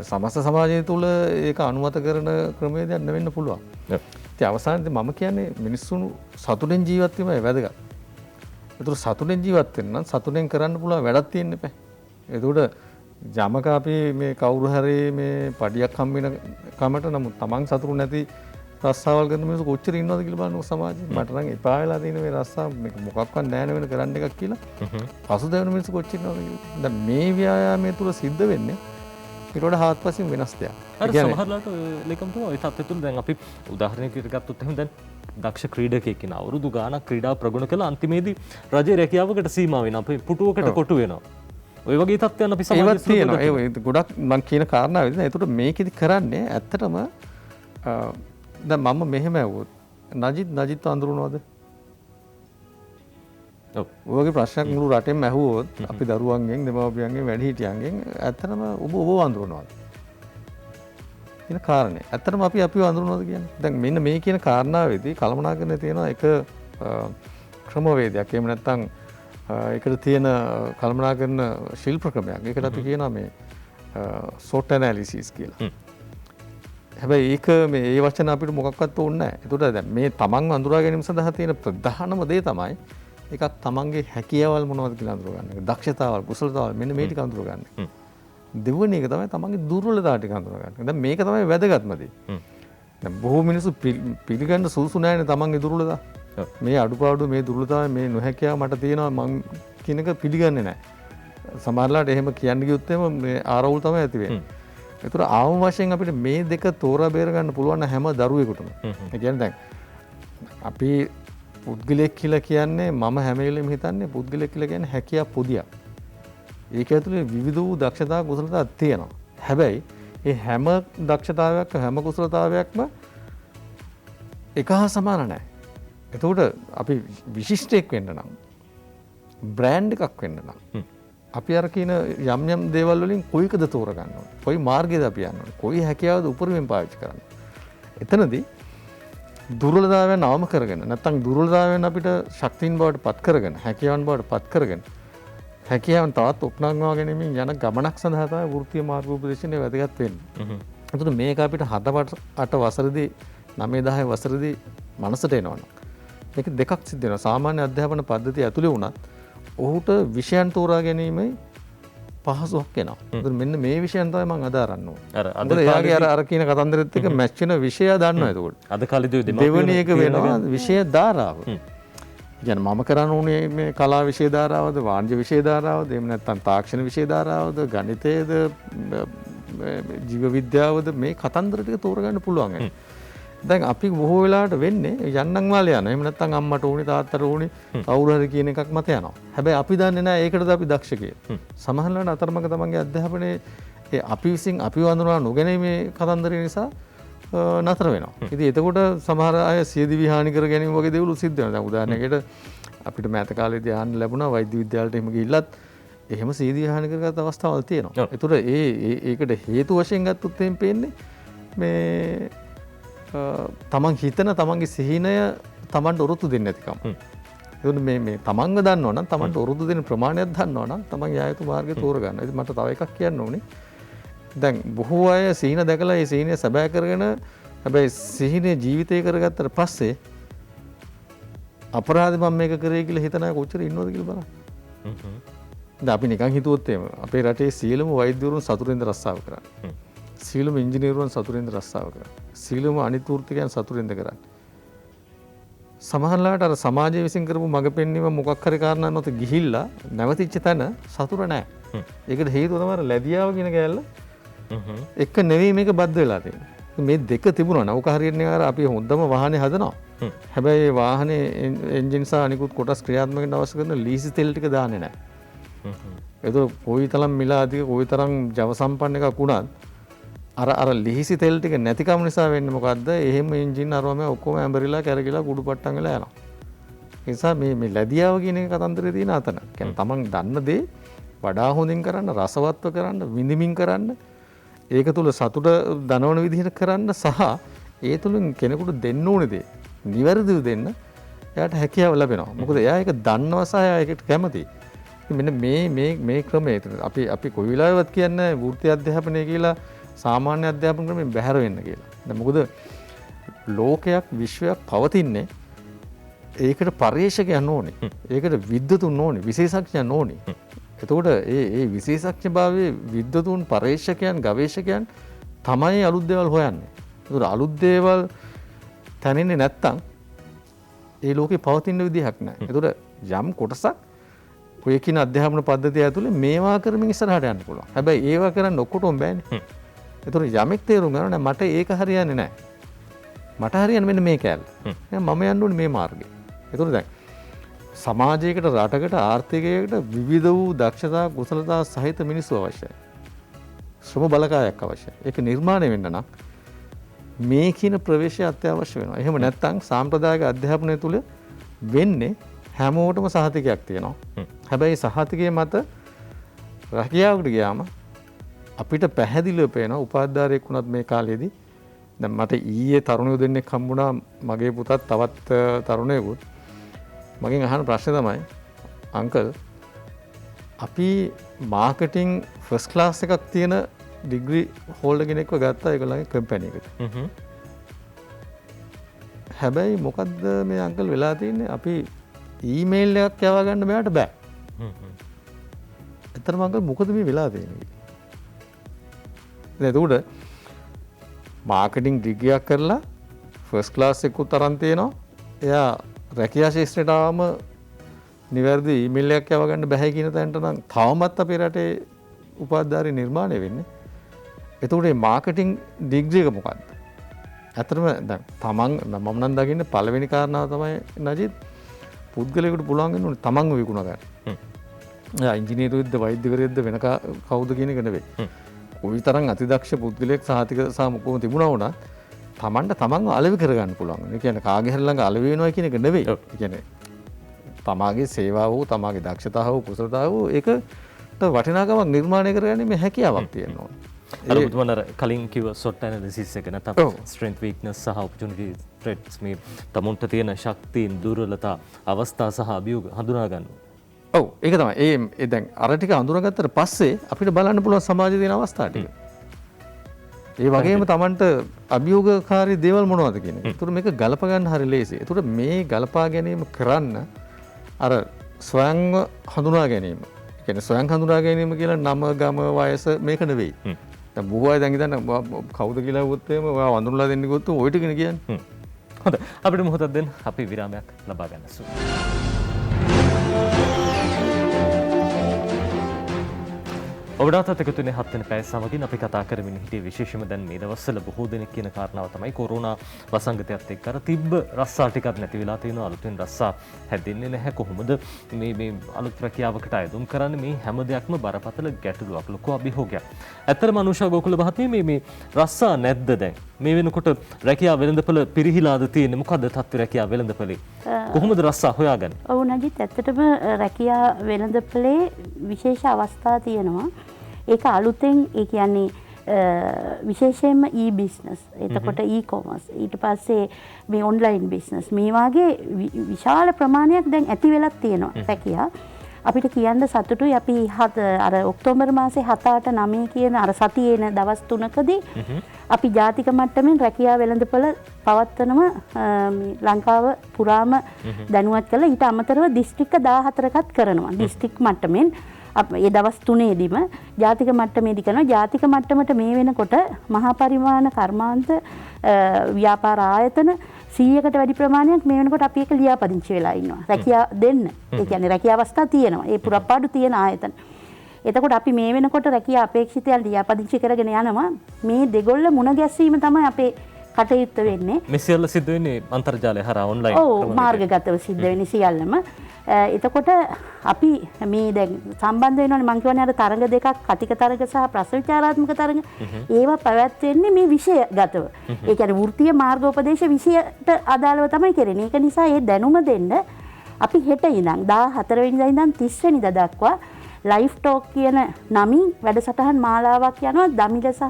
සමස්ත සමාජය තුළ ඒක අනුමත කරන ක්‍රමවේදයක් නෙවෙන්න පුළුවන්. ඉතින් අවසානයේදී මම කියන්නේ මිනිස්සුන් සතුටෙන් ජීවත් වීමයි වැදගත්. ඒතර සතුටෙන් ජීවත් වෙන්න නම් සතුටෙන් කරන්න පුළුවන් වැඩක් තියෙන්න එපා. ඒකට යමක අපි මේ කවුරු හරි මේ පඩියක් හම්බ වෙන කමට නමුත් Taman සතුටු නැති රස්සාවල් කරන මිනිස්සු කොච්චර ඉන්නවද කියලා බලන්න සමාජයේ. මට නම් එපා වෙලා තියෙන මේ රස්සාව මේක මොකක්වත් නැහැ වෙන කරන්න එකක් කියලා. පසුතැවෙන මිනිස්සු කොච්චර ඉන්නවද කියලා. දැන් මේ ව්‍යායාමයේ තුල සිද්ධ වෙන්නේ ඊට හාත්පසින් වෙනස් දෙයක්. අර සමහරවිට ලේකම්තුමා ඔය තත්ත්වය තුළ දැන් අපි උදාහරණයකට ගත්තොත් එහෙනම් දැන් දක්ෂ ක්‍රීඩකයෙක් කෙනා අවුරුදු ගාණක් ක්‍රීඩාව ප්‍රගුණ කළා අන්තිමේදී රජයේ රැකියාවකට සීමා වෙනවා. අපේ පුටුවකට කොටු වෙනවා. ඔය වගේ තත්ත්වයන් අපි සමාජයේ තියෙනවා. ඒ ගොඩක් මම කියන කාරණාව විදිහට ඒකට මේකෙදි කරන්නේ ඇත්තටම දැන් මම මෙහෙම ඇහුවොත් නජිත් අඳුරනවද? ඔව්. ඔයගේ ප්‍රශ්නයක් මුළු රටෙම ඇහුවොත් අපි දරුවන්ගෙන් දෙමව්පියන්ගෙන් වැඩිහිටියන්ගෙන් ඇත්තටම ඔබ අඳුරනවාද කියන කාරණේ. ඇත්තටම අපි අඳුරනවාද කියන්නේ. දැන් මෙන්න මේ කියන කාරණාවේදී කළමනාකරණයේ තියෙන එක ක්‍රමවේදයක්. එහෙම නැත්නම් ඒකට තියෙන කළමනාකරන ශිල්ප ක්‍රමයක්. ඒකට අපි කියනවා මේ SWOT analysis කියලා. හැබැයි ඒක මේ වචන අපිට මොකක්වත් ඕනේ නැහැ. ඒකට දැන් මේ තමන් අඳුරා ගැනීම සඳහා තියෙන ප්‍රධානම දේ තමයි එකක් තමන්ගේ හැකියාවල් මොනවද කියලා අඳුර ගන්න එක. දක්ෂතාවල්, කුසලතාවල් මෙන්න මේ ටික අඳුර ගන්න එක. දෙවෙනි එක තමයි තමන්ගේ දුර්වලතා ටික අඳුර ගන්න එක. දැන් මේක තමයි වැදගත්ම දේ. දැන් බොහෝ මිනිස්සු පිළිගන්න සුසු නැහැනේ තමන්ගේ දුර්වලතා. මේ අඩුපාඩු මේ දුර්වලතාවය මේ නොහැකියාව මට තියෙනවා මං කියන එක පිළිගන්නේ නැහැ. සමහරලාට එහෙම කියන්න ගියොත් එහෙම මේ ආරවුල් තමයි ඇති වෙන්නේ. ඒතර ආවම වශයෙන් අපිට මේ දෙක තෝරා බේර ගන්න පුළුවන් හැම දරුවෙකුටම. ඒ කියන්නේ දැන් අපි පුද්ගලයෙක් කියලා කියන්නේ මම හැම වෙලෙම හිතන්නේ පුද්ගලයෙක් කියලා කියන්නේ හැකියාව පොදියක්. ඒක ඇතුලේ විවිධ වූ දක්ෂතා කුසලතා තියෙනවා. හැබැයි මේ හැම දක්ෂතාවයක්ම හැම කුසලතාවයක්ම එක හා සමාන නැහැ. එතකොට අපි විශිෂ්ටයෙක් වෙන්න නම් බ්‍රෑන්ඩ් එකක් වෙන්න නම් අපි අර කියන යම් යම් දේවල් වලින් කොයිකද තෝරගන්න ඕනේ. කොයි මාර්ගයද අපි යන්න ඕනේ. කොයි හැකියාවද උපරිමයෙන් පාවිච්චි කරන්න. එතනදී දුර්වලතාවයන් අවම කරගෙන නැත්නම් දුර්වලතාවයන් අපිට ශක්තියින් බවට පත් කරගෙන හැකියාවන් බවට පත් කරගෙන හැකියාවන් තවත් උපනංවා ගැනීමෙන් යන ගමනක් සඳහා තමයි වෘත්තීය මාර්ග උපදේශනේ වැදගත් වෙන්නේ. එතකොට මේක අපිට 7-8 වසරේදී 9-10 වසරේදී මනසට එනවනේ. මේක දෙකක් සිද්ධ වෙනවා. සාමාන්‍ය අධ්‍යාපන පද්ධතිය ඇතුලේ වුණත් ඔහුට විෂයන් තෝරා ගැනීමේ පහසුවක් එනවා. ඒතර මෙන්න මේ විෂයන් තමයි මම අද අරන්න ඕනේ. අද එයාගේ අර කියන කතන්දරෙත් එක්ක මැච් වෙන විෂය දන්නවා එතකොට. අද කාලේදී දෙවෙනි එක වෙනවා විෂය ධාරාව. يعني මම කරන්න ඕනේ මේ කලා විෂය ධාරාවද වාණිජ්‍ය විෂය ධාරාවද එහෙම නැත්නම් තාක්ෂණ විෂය ධාරාවද ගණිතයද ජීව විද්‍යාවද මේ කතන්දර ටික තෝරගන්න පුළුවන්. දැන් අපි බොහෝ වෙලාවට වෙන්නේ යන්නම් වාලේ යනවා. එහෙම නැත්නම් අම්මට ඕනි තාත්තට ඕනි කවුරු හරි කියන එකක් මත යනවා. හැබැයි අපි දන්නේ නැහැ ඒකටද අපි දක්ෂ කියලා. සමහරවිට අතරමඟ තමන්ගේ අධ්‍යාපනයේ ඒ අපි විසින් අපිව අඳුනා නොගැනීමේ කතන්දරය නිසා නතර වෙනවා. ඉතින් එතකොට සමහර අය සියදිවි හානි කර ගැනීම වගේ දේවල් සිද්ධ වෙනවා. දැන් උදාහරණයකට අපිට මෑත කාලේදී අහන්න ලැබුණා වෛද්‍ය විද්‍යාලයට එහෙම ගිහිල්ලත් එහෙම සියදිවි හානි කරගත් අවස්ථාවල් තියෙනවා. ඒතර ඒකට හේතු වශයෙන් ගත්තොත් එහෙම පේන්නේ මේ තමන් හිතන තමන්ගේ සිහිනය තමන්ට ඔරොත්තු දෙන්නේ නැතිකම. ඒකනේ මේ තමන්ව දන්නවනම් තමන්ට ඔරොත්තු දෙන ප්‍රමාණයක් දන්නවනම් තමන් යා යුතු මාර්ගය තෝරගන්න. ඉතින් මට තව එකක් කියන්න ඕනේ. දැන් බොහෝ අය සිහින දැකලා ඒ සිහිනය සැබෑ කරගෙන හැබැයි සිහිනය ජීවිතය කරගත්තට පස්සේ අපරාධ මම මේක කරේ කියලා හිතන අය කොච්චර ඉන්නවද කියලා බලන්න. දැන් අපි නිකන් හිතුවොත් එහෙම අපේ රටේ සියලුම වෛද්‍යවරුන් සතුටෙන්ද රස්සාව කරන්නේ. සියලුම ඉංජිනේරුවන් සතුටෙන්ද රස්සාව කරන්නේ. සියලුම අනිත් වෘත්තිකයන් සතුටෙන්ද කරන්නේ. සමහරලාට අර සමාජය විසින් කරපු මඟ පෙන්වීම මොකක් හරි කාරණා නැවත ගිහිල්ලා නැවතිච්ච තැන සතුට නැහැ. ඒකට හේතුව තමයි ලැබියාව කියන කෑල්ල. එක නෙවෙයි මේක බද්ධ වෙලා තියෙන්නේ. මේ දෙක තිබුණා නෞක හරියන්නේ අර අපි හොඳම වාහනේ හදනවා. හැබැයි වාහනේ එන්ජින් සහ අනිකුත් කොටස් ක්‍රියාත්මක වෙන්න අවශ්‍ය කරන ලීසි තෙල් ටික දාන්නේ නැහැ. ඒක කොයිතරම් මිල අධික කොයිතරම් ජව සම්පන්න එකක් වුණත් අර ලිහිසි තෙල් ටික නැතිකම නිසා වෙන්නේ මොකද්ද? එහෙම එන්ජින් අරවම ඔක්කොම ඇඹරිලා කැරකිලා කුඩු පට්ටම් වෙලා යනවා. ඒ නිසා මේ ලැබියාව කියන එක කතන්දරේ තියෙන අතන. කියන්නේ තමන් දන්න දේ වඩා හොඳින් කරන්න, රසවත්ව කරන්න, විඳින්මින් කරන්න, ඒක තුල සතුට දනවන විදිහට කරන්න සහ ඒ තුලින් කෙනෙකුට දෙන්න ඕනේ දේ නිවැරදිව දෙන්න එයාට හැකියාව ලැබෙනවා. මොකද එයා ඒක දන්නවා සහ එයා ඒකට කැමතියි. මෙන්න මේ ක්‍රමය අපි කොයි වෙලාවෙවත් කියන්නේ වෘත්ති අධ්‍යාපනය කියලා සාමාන්‍ය අධ්‍යාපන ක්‍රමයෙන් බැහැර වෙන්න කියලා. දැන් මොකද ලෝකයක් විශ්වයක් පවතින්නේ ඒකට පරිශ්‍රකයන් ඕනේ. ඒකට විද්වතුන් ඕනේ, විශේෂඥයන් ඕනේ. එතකොට ඒ විශේෂඥභාවයේ විද්වතුන්, පරිශ්‍රකයන්, ගවේෂකයන් තමයි අලුත් දේවල් හොයන්නේ. ඒතකොට අලුත් දේවල් තනින්නේ නැත්තම් ඒ ලෝකේ පවතින විදිහක් නැහැ. ඒතකොට යම් කොටසක් ඔය කියන අධ්‍යාපන පද්ධතිය ඇතුලේ මේවා කරමින් ඉස්සරහට යන්න පුළුවන්. හැබැයි ඒවා කරන්න ඔක්කොටම බෑනේ. ඒතකොට යමෙක් තේරුම් ගන්න මට ඒක හරියන්නේ නැහැ. මට හරියන්නේ මෙන්න මේ කෑල්ල. මම යන්න ඕනේ මේ මාර්ගේ. ඒතකොට දැන් සමාජයකට, රටකට, ආර්ථිකයකට විවිධ වූ දක්ෂතා, කුසලතා සහිත මිනිස්සු අවශ්‍යයි. ශ්‍රම බලකායක් අවශ්‍යයි. ඒක නිර්මාණය වෙන්න නම් මේ කියන ප්‍රවේශය අත්‍යවශ්‍ය වෙනවා. එහෙම නැත්නම් සාම්ප්‍රදායික අධ්‍යාපනය තුළ වෙන්නේ හැමෝටම සහතිකයක් තියෙනවා. හැබැයි සහතිකයේ මත රැකියාවකට ගියාම අපිට පැහැදිලිව පේනවා උපාධිධාරියෙක් වුණත් මේ කාලේදී දැන් මට ඊයේ තරුණයෝ දෙන්නෙක් හම්බුණා මගේ පුතත් තවත් තරුණයෙකුත් මගෙන් අහන ප්‍රශ්නේ තමයි අංකල් අපි මාකටිං ෆස්ට් ක්ලාස් එකක් තියෙන ඩිග්‍රී හෝල්ඩර් කෙනෙක්ව ගත්තා ඒගොල්ලන්ගේ කම්පැනි එකට. හැබැයි මොකද්ද මේ අංකල් වෙලා තියෙන්නේ අපි ඊමේල් එකක් යවා ගන්න මෙයාට බෑ. ඇත්තටම අංකල් මොකද මේ වෙලා තියෙන්නේ? දැන් එතකොට මාකටිං ඩිග්‍රියක් කරලා ෆස්ට් ක්ලාස් එකකුත් තරම් තියෙනවා. එයා රැකියා ශාස්ත්‍රයට ආවම නිවැරදි ඊමේල් එකක් යවා ගන්න බෑ කියන තැනට නම් තවමත් අපේ රටේ උපාධිධාරී නිර්මාණය වෙන්නේ. එතකොට මේ මාකටිං ඩිග්‍රී එක මොකද්ද? ඇත්තටම දැන් තමන් මම නම් දකින්නේ පළවෙනි කාරණාව තමයි නජිත් පුද්ගලයෙකුට පුළුවන් වෙනුනේ තමන්ව විකුණ ගන්න. එයා ඉංජිනේරුවෙක්ද වෛද්‍යවරයෙක්ද වෙන කවුද කියන එක නෙවෙයි. කොයි තරම් අතිදක්ෂ පුද්ගලයෙක් සහතික සාමුකෝම තිබුණා වුණත් තමන්ට තමන්ව අලෙවි කරගන්න පුළුවන්. ඒ කියන්නේ කාගේ හරි ළඟ අලෙවි වෙනවා කියන එක නෙවෙයි. ඒ කියන්නේ තමාගේ සේවාව හෝ තමාගේ දක්ෂතාව හෝ කුසලතාව හෝ ඒකට වටිනාකමක් නිර්මාණය කරගන්නේ මේ හැකියාවක් තියෙනවා. අර බුදුමනර කලින් කිව්ව SWOT analysis එක නැත්නම් strength weakness සහ opportunity threats මේ තමුන්ට තියෙන ශක්තියින් දුර්වලතා අවස්ථා සහ අභියෝග හඳුනා ගන්න. ඔව් ඒක තමයි. ඒ දැන් අර ටික හඳුනාගත්තට පස්සේ අපිට බලන්න පුළුවන් සමාජයේ තියෙන අවස්ථා ටික. ඒ වගේම Tamanට අභියෝගකාරී දේවල් මොනවද කියන එක. ඒතර මේක ගලප ගන්න හරි ලේසියි. ඒතර මේ ගලපා ගැනීම කරන්න අර ස්වයංව හඳුනා ගැනීම. ඒ කියන්නේ ස්වයං හඳුනා ගැනීම කියලා නම ගම වයස මේක නෙවෙයි. දැන් බොහෝ අය දැන් හිතන්න කවුද කියලා වුත් එහෙම ඔයා වඳුනලා දෙන්න ගියොත් ඔය ටිකනේ කියන්නේ. හොඳයි. අපිට මොහොතක් දෙන්න අපි විරාමයක් ලබා ගන්න සුළු. ඔබටත් එකතුනේ 7 වෙනි පැය සමගින් අපි කතා කරමින් හිටියේ විශේෂයෙන්ම දැන් මේ දවස්වල බොහෝ දෙනෙක් කියන කාරණාව තමයි කොරෝනා වසංගතයත් එක්ක අර තිබ්බ රස්සා ටිකක් නැති වෙලා තියෙනවා. අලුතෙන් රස්සා හැදෙන්නේ නැහැ. කොහොමද මේ අලුත් රැකියාවකට අයදුම් කරන්නේ? මේ හැම දෙයක්ම බරපතල ගැටලුවක්, ලොකු අභියෝගයක්. ඇත්තටම අනුෂා ගෝකුල මහත්මිය මේ රස්සා නැද්ද දැන්? මේ වෙනකොට රැකියාව වෙළඳපොළ පිරිහිලාද තියෙන්නේ? මොකද්ද තත්ත්වය රැකියාව වෙළඳපොළේ? කොහොමද රස්සා හොයාගන්නේ? ඔව් නජිත් ඇත්තටම රැකියා වෙළඳපොළේ විශේෂ අවස්ථා තියෙනවා. ඒක අලුතෙන් ඒ කියන්නේ විශේෂයෙන්ම e-business එතකොට e-commerce ඊට පස්සේ මේ online business මේ වගේ විශාල ප්‍රමාණයක් දැන් ඇති වෙලක් තියෙනවා රැකියා. අපිට කියන්න සතුටුයි අපි අර ඔක්තෝබර් මාසේ 7 8 9 කියන අර සතියේන දවස් 3කදී අපි ජාතික මට්ටමින් රැකියා වෙළඳපොළ පවත්වනම ලංකාව පුරාම දැනුවත් කළා. ඊට අමතරව දිස්ත්‍රික්ක 14කත් කරනවා. දිස්ත්‍රික් මට්ටමින් ඒ දවස් 3ේදීම ජාතික මට්ටමේදී කරනවා. ජාතික මට්ටමට මේ වෙනකොට මහා පරිමාණ කර්මාන්ත ව්‍යාපාර ආයතන 100කට වැඩි ප්‍රමාණයක් මේ වෙනකොට අපි එක ලියාපදිංචි වෙලා ඉන්නවා. රැකියාව දෙන්න. ඒ කියන්නේ රැකියාව අවස්ථා තියෙනවා. ඒ පුරප්පාඩු තියෙන ආයතන. එතකොට අපි මේ වෙනකොට රැකියා අපේක්ෂිතයන් ලියාපදිංචි කරගෙන යනවා. මේ දෙගොල්ල මුණ ගැසීම තමයි අපේ කටයුත්ත වෙන්නේ. මේ සියල්ල සිද්ධ වෙන්නේ අන්තර්ජාලය හරහා ඔන්ලයින් ක්‍රමයකින්. මාර්ගගතව සිද්ධ වෙන්නේ සියල්ලම. එතකොට අපි මේ දැන් සම්බන්ධ වෙනවනේ මම කියන්නේ අර තරඟ දෙකක් කතික තරඟ සහ ප්‍රශ්න විචාරාත්මක තරඟ ඒවා පැවැත්වෙන්නේ මේ විෂයගතව. ඒ කියන්නේ වෘත්තීය මාර්ගෝපදේශ විෂයට අදාළව තමයි කරන්නේ. ඒක නිසා මේ දැනුම දෙන්න අපි හෙට ඉඳන් 14 වෙනිදා ඉඳන් 30 වෙනිදා දක්වා ලයිෆ් ටෝක් කියන නමින් වැඩසටහන් මාලාවක් යනවා දමිළ සහ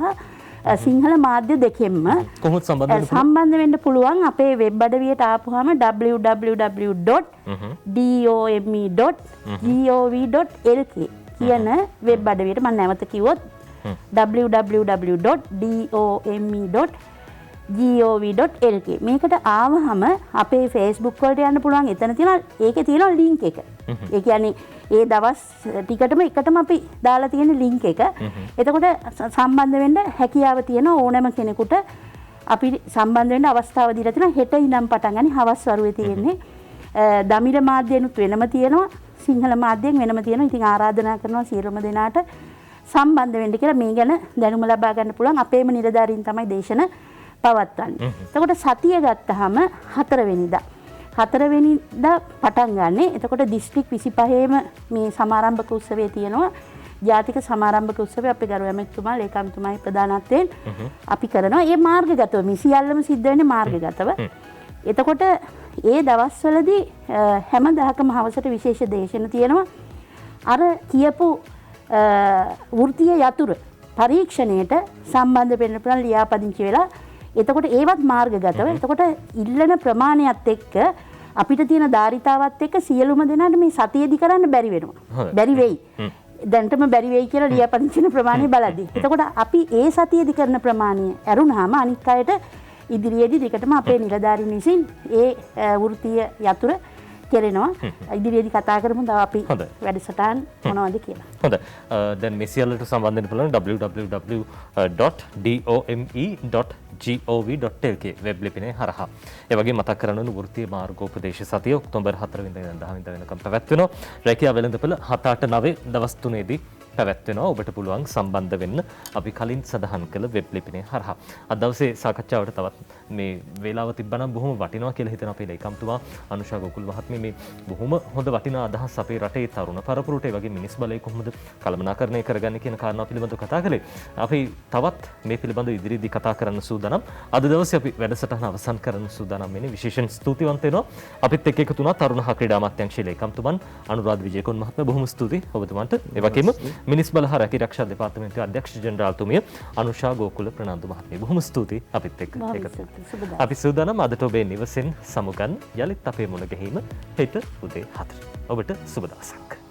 සිංහල මාධ්‍ය දෙකෙන්ම. කොහොමද සම්බන්ධ වෙන්න පුළුවන් අපේ වෙබ් අඩවියට ආපුවාම www.dome.gov.lk කියන වෙබ් අඩවියට මම නැවත කිව්වොත් www.dome.gov.lk මේකට ආවහම අපේ Facebook වලට යන්න පුළුවන්. එතන තියෙනවා ඒකේ තියෙනවා ලින්ක් එක. ඒ කියන්නේ ඒ දවස් ටිකටම එකටම අපි දාලා තියෙන ලින්ක් එක. එතකොට සම්බන්ධ වෙන්න හැකියාව තියෙන ඕනෑම කෙනෙකුට අපි සම්බන්ධ වෙන්න අවස්ථාව දීලා තියෙනවා. හෙට ඉඳන් පටන් ගන්නේ හවස් වරුවේ තියෙන්නේ. දමිළ මාධ්‍යනුත් වෙනම තියෙනවා. සිංහල මාධ්‍යෙන් වෙනම තියෙනවා. ඉතින් ආරාධනා කරනවා සියලුම දෙනාට සම්බන්ධ වෙන්න කියලා මේ ගැන දැනුම ලබා ගන්න පුළුවන්. අපේම නිලධාරීන් තමයි දේශන පවත්වන්නේ. එතකොට සතිය ගත්තාම 4 වෙනිදා 4 වෙනිදා පටන් ගන්නෙ. එතකොට දිස්ත්‍රික් 25ේම මේ සමාරම්භක උත්සවය තියෙනවා. ජාතික සමාරම්භක උත්සවය අපේ ගරු ඇමතිතුමා ලේකම්තුමායි ප්‍රධානත්වයෙන් අපි කරනවා. ඒ මාර්ගගතව මේ සියල්ලම සිද්ධ වෙන්නේ මාර්ගගතව. එතකොට ඒ දවස්වලදී හැමදාකම හවසට විශේෂ දේශන තියෙනවා. අර කියපු වෘත්තීය යතුරු පරීක්ෂණයට සම්බන්ධ වෙන්න පුළුවන් ලියාපදිංචි වෙලා එතකොට ඒවත් මාර්ගගතව. එතකොට ඉල්ලන ප්‍රමාණයත් එක්ක අපිට තියෙන ධාරිතාවත් එක්ක සියලුම දෙනාට මේ සතියේදී කරන්න බැරි වෙනවා. බැරි වෙයි. දැන්ටම බැරි වෙයි කියලා ලියාපදිංචින ප්‍රමාණය බලද්දී. එතකොට අපි ඒ සතියේදී කරන ප්‍රමාණය ඇරුණාම අනික් අයට ඉදිරියේදී දිගටම අපේ නිලධාරීන් විසින් ඒ වෘත්තීය යතුර කෙරෙනවා. ඉදිරියේදී කතා කරමු තව අපි වැඩසටහන් මොනවද කියලා. හොඳයි. දැන් මේ සියල්ලට සම්බන්ධ වෙන්න පුළුවන් www.dome.gov.lk වෙබ් ලිපිනේ හරහා. ඒ වගේ මතක් කරන්න වෘත්තීය මාර්ගෝපදේශ සතිය ඔක්තෝබර් 4 වෙනිදා ඉඳන් 10 වෙනිදා වෙනකම් පැවැත්වෙනවා. රැකියාව වෙළඳපොළ 7-8-9 දවස් 3ේදී පැවැත්වෙනවා. ඔබට පුළුවන් සම්බන්ධ වෙන්න අපි කලින් සඳහන් කළ වෙබ් ලිපිනේ හරහා. අද දවසේ සාකච්ඡාවට තවත් මේ වේලාව තිබ්බනම් බොහොම වටිනවා කියලා හිතන අපේ ලේකම්තුමා අනුෂා ගෝකුල් මහත්මිය මේ බොහොම හොඳ වටිනා අදහස් අපේ රටේ තරුණ පරපුරට ඒ වගේ මිනිස් බලය කොහොමද කළමනාකරණය කරගන්නේ කියන කාරණා පිළිබඳව කතා කළේ. අපි තවත් මේ පිළිබඳව ඉදිරියේදී කතා කරන්න සූදානම්. අද දවසේ අපි වැඩසටහන අවසන් කරන්න සූදානම් වෙන්නේ. විශේෂයෙන් ස්තුතිවන්ත වෙනවා. අපිත් එක්ක එකතු වුණා තරුණ හා ක්‍රීඩා අමාත්‍යාංශයේ ලේකම්තුමන් අනුරාධ විජේකොන් මහත්මයා. බොහොම ස්තුතියි ඔබතුමන්ට. ඒ වගේම මිනිස් බල හා රැකීරක්ෂා දෙපාර්තමේන්තුවේ අධ්‍යක්ෂ ජෙනරාල්තුමිය අනුෂා ගෝකුල ප්‍රනාන්දු මහත්මිය. බොහොම ස්තුතියි අපිත් එක්ක එකතු වුණා. අපි සූදානම් අදට ඔබේ නිවසෙන් සමුගන්න යලිත් අපේ මුණ ගැහිම හෙට උදේ 4. ඔබට සුබ දවසක්.